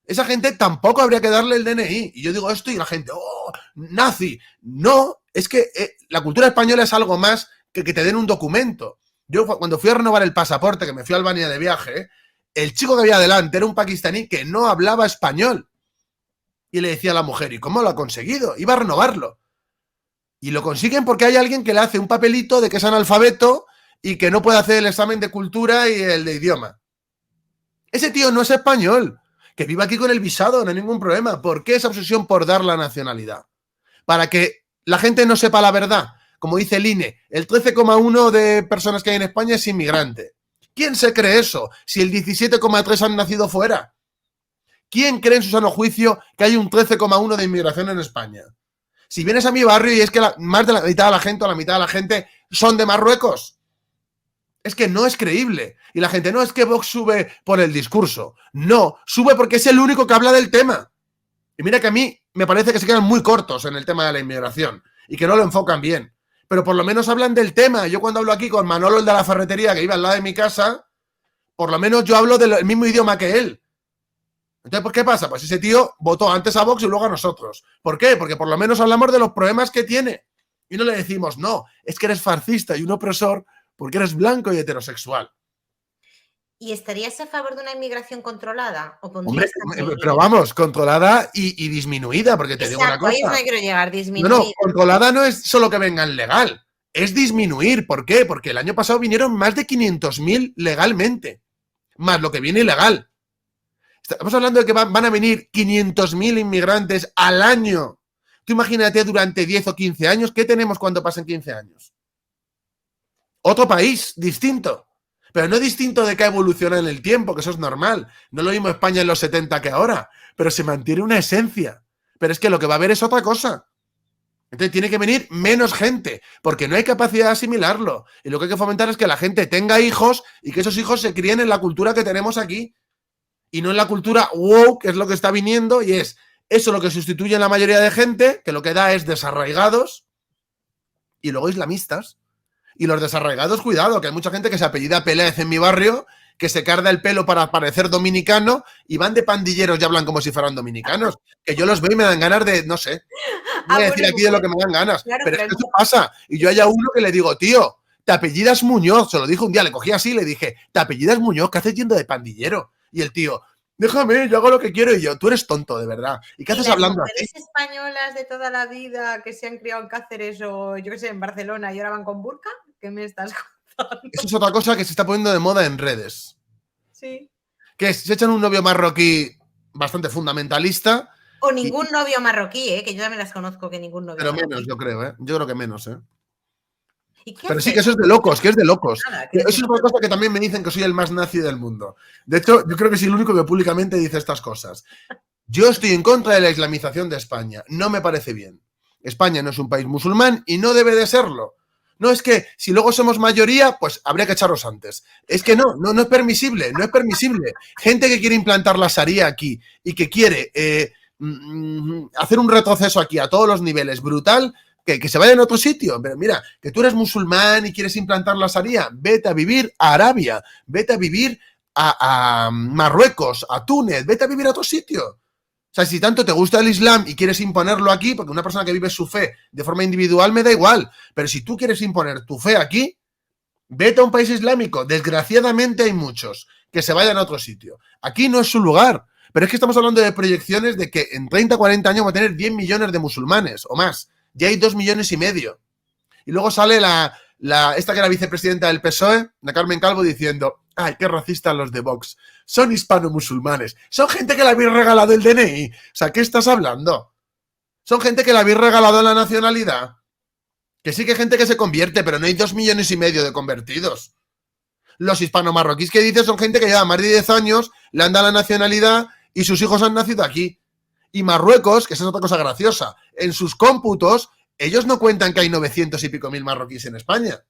S2: esa gente tampoco habría que darle el DNI. Y yo digo esto y la gente, ¡oh, nazi! No, es que la cultura española es algo más que te den un documento. Yo cuando fui a renovar el pasaporte, que me fui a Albania de viaje, el chico que había delante era un pakistaní que no hablaba español. Y le decía a la mujer, ¿y cómo lo ha conseguido? Iba a renovarlo. Y lo consiguen porque hay alguien que le hace un papelito de que es analfabeto y que no puede hacer el examen de cultura y el de idioma. Ese tío no es español. Que viva aquí con el visado, no hay ningún problema. ¿Por qué esa obsesión por dar la nacionalidad? Para que la gente no sepa la verdad. Como dice el INE, el 13,1% de personas que hay en España es inmigrante. ¿Quién se cree eso? Si el 17,3% han nacido fuera. ¿Quién cree en su sano juicio que hay un 13,1% de inmigración en España? Si vienes a mi barrio y es que más de la mitad de la gente o la mitad de la gente son de Marruecos. Es que no es creíble. Y la gente, no, es que Vox sube por el discurso. No, sube porque es el único que habla del tema. Y mira que a mí me parece que se quedan muy cortos en el tema de la inmigración y que no lo enfocan bien. Pero por lo menos hablan del tema. Yo cuando hablo aquí con Manolo, el de la ferretería, que iba al lado de mi casa, por lo menos yo hablo del mismo idioma que él. Entonces, ¿por qué pasa? Pues ese tío votó antes a Vox y luego a nosotros. ¿Por qué? Porque por lo menos hablamos de los problemas que tiene. Y no le decimos, no, es que eres fascista y un opresor porque eres blanco y heterosexual.
S1: ¿Y estarías a favor de una inmigración controlada? ¿O
S2: hombre, pero vamos, controlada y disminuida, porque te digo una cosa.
S1: Ahí no quiero llegar, disminuida.
S2: No, controlada no es solo que vengan legal, es disminuir. ¿Por qué? Porque el año pasado vinieron más de 500.000 legalmente, más lo que viene ilegal. Estamos hablando de que van a venir 500.000 inmigrantes al año. Tú imagínate durante 10 o 15 años, ¿qué tenemos cuando pasen 15 años? Otro país distinto. Pero no distinto de que evoluciona en el tiempo, que eso es normal. No lo mismo España en los 70 que ahora, pero se mantiene una esencia. Pero es que lo que va a haber es otra cosa. Entonces tiene que venir menos gente, porque no hay capacidad de asimilarlo. Y lo que hay que fomentar es que la gente tenga hijos y que esos hijos se críen en la cultura que tenemos aquí. Y no en la cultura wow, que es lo que está viniendo, y es eso lo que sustituye a la mayoría de gente, que lo que da es desarraigados y luego islamistas. Y los desarraigados, cuidado, que hay mucha gente que se apellida Pérez en mi barrio, que se carga el pelo para parecer dominicano y van de pandilleros y hablan como si fueran dominicanos. Que yo los veo y me dan ganas de, no sé, no voy a decir aquí de lo que me dan ganas,
S1: claro,
S2: pero es que eso pasa. Y yo hay a uno que le digo, tío, te apellidas Muñoz, se lo dije un día, le cogí así y le dije, te apellidas Muñoz, ¿qué haces yendo de pandillero? Y el tío, déjame, yo hago lo que quiero. Y yo, tú eres tonto, de verdad. ¿Y qué haces hablando así?
S1: Las mujeres españolas de toda la vida que se han criado en Cáceres o, yo qué sé, en Barcelona y ahora van con burka, ¿qué me estás contando?
S2: Eso es otra cosa que se está poniendo de moda en redes.
S1: Sí.
S2: Que se echan un novio marroquí bastante fundamentalista.
S1: O ningún novio marroquí, que yo también las conozco, que ningún novio
S2: Pero
S1: marroquí.
S2: menos, yo creo, ¿eh? Yo creo que menos, ¿eh?
S1: ¿Y qué
S2: Pero
S1: haces?
S2: sí que eso es de locos, que es de locos.
S1: Nada,
S2: Eso es otra cosa que también me dicen que soy el más nazi del mundo. De hecho, yo creo que soy el único que públicamente dice estas cosas. Yo estoy en contra de la islamización de España. No me parece bien. España no es un país musulmán y no debe de serlo. No es que si luego somos mayoría, pues habría que echarlos antes. Es que no es permisible, no es permisible. Gente que quiere implantar la Sharia aquí y que quiere hacer un retroceso aquí a todos los niveles brutal, que se vaya en otro sitio. Pero mira, que tú eres musulmán y quieres implantar la Sharia, vete a vivir a Arabia, vete a vivir a Marruecos, a Túnez, vete a vivir a otro sitio. O sea, si tanto te gusta el Islam y quieres imponerlo aquí, porque una persona que vive su fe de forma individual me da igual, pero si tú quieres imponer tu fe aquí, vete a un país islámico. Desgraciadamente hay muchos que se vayan a otro sitio. Aquí no es su lugar. Pero es que estamos hablando de proyecciones de que en 30, 40 años va a tener 10 millones de musulmanes o más. Ya hay 2,5 millones. Y luego sale esta que era vicepresidenta del PSOE, la Carmen Calvo, diciendo, ay, qué racistas los de Vox. Son hispano-musulmanes. Son gente que le habéis regalado el DNI. O sea, ¿qué estás hablando? Son gente que le habéis regalado la nacionalidad. Que sí que hay gente que se convierte, pero no hay 2,5 millones de convertidos. Los hispano-marroquíes que dices son gente que lleva más de 10 años, le han dado la nacionalidad y sus hijos han nacido aquí. Y Marruecos, que esa es otra cosa graciosa, en sus cómputos, ellos no cuentan que hay 900 y pico mil marroquíes en España.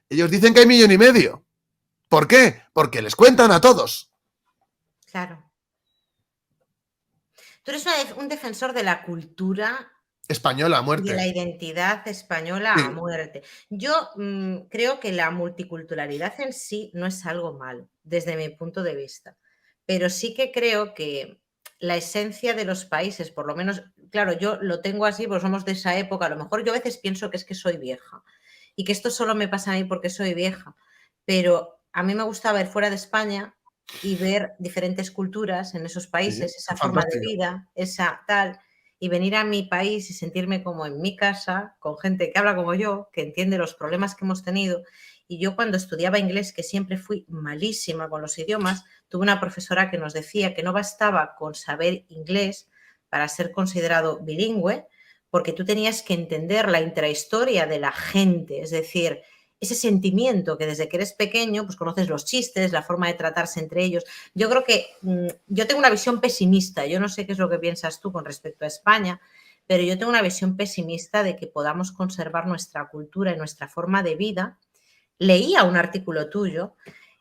S2: Ellos dicen que hay 1,5 millones. ¿Por qué? Porque les cuentan a todos.
S1: Claro. Tú eres un defensor de la cultura
S2: española a muerte.
S1: De la identidad española a muerte. Yo creo que la multiculturalidad en sí no es algo malo, desde mi punto de vista. Pero sí que creo que la esencia de los países, por lo menos, claro, yo lo tengo así, pues somos de esa época. A lo mejor yo a veces pienso que es que soy vieja y que esto solo me pasa a mí porque soy vieja. Pero a mí me gusta ver fuera de España y ver diferentes culturas en esos países, esa forma de vida, esa tal, y venir a mi país y sentirme como en mi casa, con gente que habla como yo, que entiende los problemas que hemos tenido. Y yo cuando estudiaba inglés, que siempre fui malísima con los idiomas, tuve una profesora que nos decía que no bastaba con saber inglés para ser considerado bilingüe, porque tú tenías que entender la intrahistoria de la gente, es decir, ese sentimiento que desde que eres pequeño, pues conoces los chistes, la forma de tratarse entre ellos. Yo creo que yo tengo una visión pesimista, yo no sé qué es lo que piensas tú con respecto a España, pero yo tengo una visión pesimista de que podamos conservar nuestra cultura y nuestra forma de vida. Leía un artículo tuyo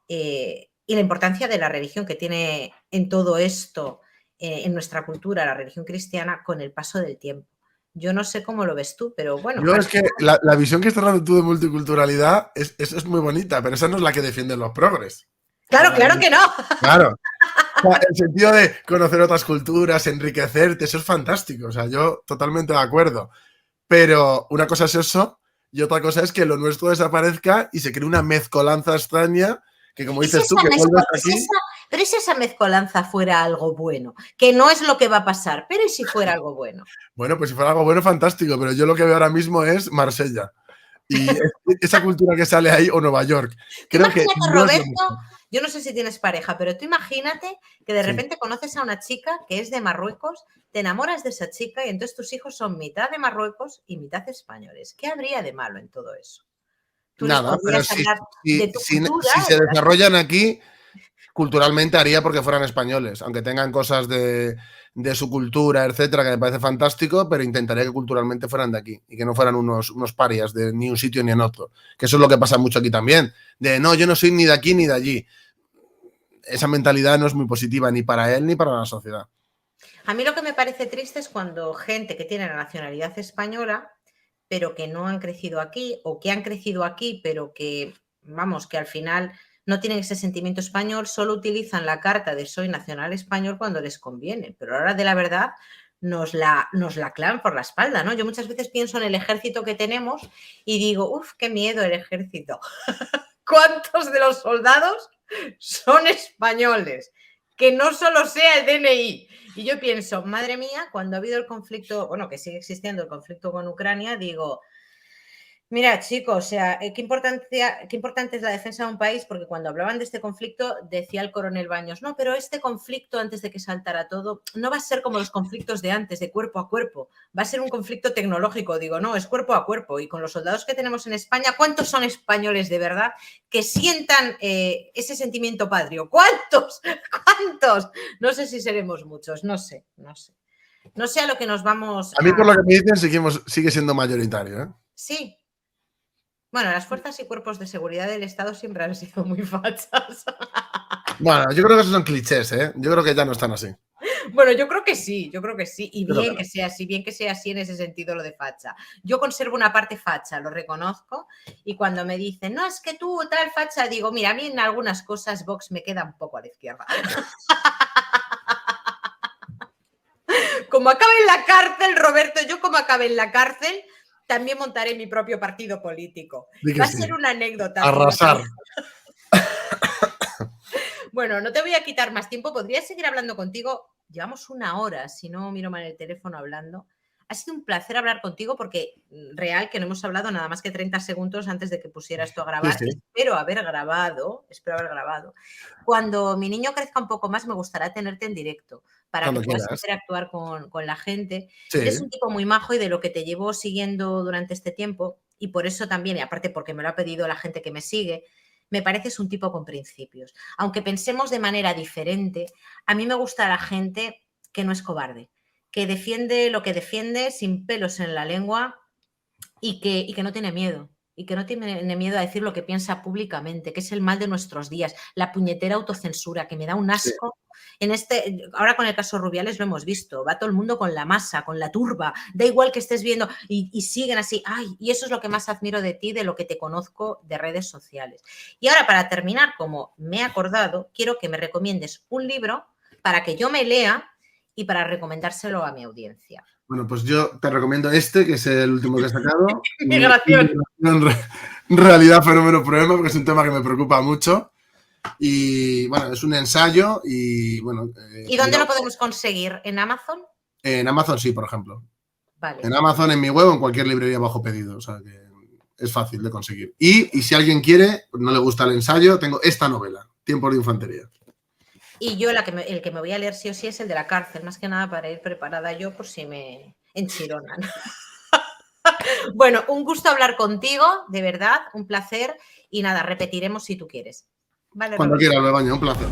S1: y la importancia de la religión que tiene en todo esto, en nuestra cultura, la religión cristiana, con el paso del tiempo. Yo no sé cómo lo ves tú, pero bueno.
S2: Yo es que la visión que estás dando tú de multiculturalidad es muy bonita, pero esa no es la que defienden los progres.
S1: Claro, claro que no.
S2: Claro. O sea, el sentido de conocer otras culturas, enriquecerte, eso es fantástico. O sea, yo totalmente de acuerdo. Pero una cosa es eso y otra cosa es que lo nuestro desaparezca y se cree una mezcolanza extraña que, como dices tú, que vuelves aquí...
S1: Pero si esa mezcolanza fuera algo bueno, que no es lo que va a pasar, pero ¿y si fuera algo bueno?
S2: Bueno, pues si fuera algo bueno, fantástico, pero yo lo que veo ahora mismo es Marsella. Y esa cultura que sale ahí, o Nueva York. Creo que
S1: Imagínate,
S2: no es lo
S1: Roberto,
S2: mismo.
S1: yo no sé si tienes pareja, pero tú imagínate que de
S2: Sí.
S1: repente conoces a una chica que es de Marruecos, te enamoras de esa chica y entonces tus hijos son mitad de Marruecos y mitad españoles. ¿Qué habría de malo en todo eso? Tú les
S2: Nada, pero
S1: podrías hablar de tu cultura,
S2: si se
S1: de las
S2: desarrollan aquí, culturalmente haría porque fueran españoles, aunque tengan cosas de su cultura, etcétera, que me parece fantástico, pero intentaría que culturalmente fueran de aquí y que no fueran unos parias de ni un sitio ni en otro. Que eso es lo que pasa mucho aquí también. De no, yo no soy ni de aquí ni de allí. Esa mentalidad no es muy positiva ni para él ni para la sociedad.
S1: A mí lo que me parece triste es cuando gente que tiene la nacionalidad española, pero que no han crecido aquí, o que han crecido aquí, pero que, vamos, que al final no tienen ese sentimiento español, solo utilizan la carta de soy nacional español cuando les conviene, pero ahora de la verdad nos la clavan por la espalda, ¿no? Yo muchas veces pienso en el ejército que tenemos y digo, uff, qué miedo el ejército. ¿Cuántos de los soldados son españoles? Que no solo sea el DNI. Y yo pienso, madre mía, cuando ha habido el conflicto, bueno, que sigue existiendo el conflicto con Ucrania, digo, mira, chicos, o sea, qué importante es la defensa de un país, porque cuando hablaban de este conflicto, decía el coronel Baños, no, pero este conflicto, antes de que saltara todo, no va a ser como los conflictos de antes, de cuerpo a cuerpo, va a ser un conflicto tecnológico. Digo, no, es cuerpo a cuerpo. Y con los soldados que tenemos en España, ¿cuántos son españoles de verdad que sientan ese sentimiento patrio? ¿Cuántos? ¿Cuántos? No sé si seremos muchos, no sé. No sé a lo que nos vamos
S2: A mí, por lo que me dicen, sigue siendo mayoritario, ¿eh?
S1: Sí. Bueno, las fuerzas y cuerpos de seguridad del Estado siempre han sido muy fachas.
S2: Bueno, yo creo que esos son clichés, ¿eh? Yo creo que ya no están así.
S1: Bueno, yo creo que sí. Y
S2: Creo
S1: bien
S2: que
S1: que sea así, bien que sea así en ese sentido lo de facha. Yo conservo una parte facha, lo reconozco, y cuando me dicen, no, es que tú tal facha, digo, mira, a mí en algunas cosas Vox me queda un poco a la izquierda. Como acabe en la cárcel, Roberto, yo como acabe en la cárcel, también montaré mi propio partido político.
S2: Di que
S1: Va a
S2: sí.
S1: ser una anécdota.
S2: Arrasar.
S1: Bueno, no te voy a quitar más tiempo. Podría seguir hablando contigo. Llevamos 1 hora, si no miro mal el teléfono, hablando. Ha sido un placer hablar contigo porque real que no hemos hablado nada más que 30 segundos antes de que pusiera esto a grabar.
S2: Sí, sí.
S1: Espero haber grabado. Cuando mi niño crezca un poco más, me gustaría tenerte en directo para
S2: Cuando
S1: que puedas
S2: quieras.
S1: interactuar con la gente.
S2: Sí.
S1: Eres un tipo muy majo y de lo que te llevo siguiendo durante este tiempo, y por eso también, y aparte porque me lo ha pedido la gente que me sigue, me pareces un tipo con principios. Aunque pensemos de manera diferente, a mí me gusta la gente que no es cobarde, que defiende lo que defiende sin pelos en la lengua y que no tiene miedo. Y que no tiene miedo a decir lo que piensa públicamente, que es el mal de nuestros días, la puñetera autocensura, que me da un asco. Ahora con el caso Rubiales lo hemos visto, va todo el mundo con la masa, con la turba, da igual que estés viendo y siguen así. Ay, y eso es lo que más admiro de ti, de lo que te conozco de redes sociales. Y ahora, para terminar, como me he acordado, quiero que me recomiendes un libro para que yo me lea y para recomendárselo a mi audiencia.
S2: Bueno, pues yo te recomiendo este, que es el último que he sacado.
S1: Migración.
S2: Realidad, fenómeno, problema, porque es un tema que me preocupa mucho. Y bueno, es un ensayo y bueno.
S1: ¿Y dónde lo podemos conseguir? ¿En Amazon?
S2: En Amazon sí, por ejemplo.
S1: Vale.
S2: En Amazon, en mi web o en cualquier librería bajo pedido. O sea que es fácil de conseguir. Y si alguien quiere, no le gusta el ensayo, tengo esta novela, Tiempos de Infantería.
S1: Y yo el que me voy a leer sí o sí es el de la cárcel, más que nada para ir preparada yo por si me enchironan. Bueno, un gusto hablar contigo, de verdad, un placer. Y nada, repetiremos si tú quieres. Vale,
S2: Cuando
S1: Roberto.
S2: quieras, Begoña, un placer.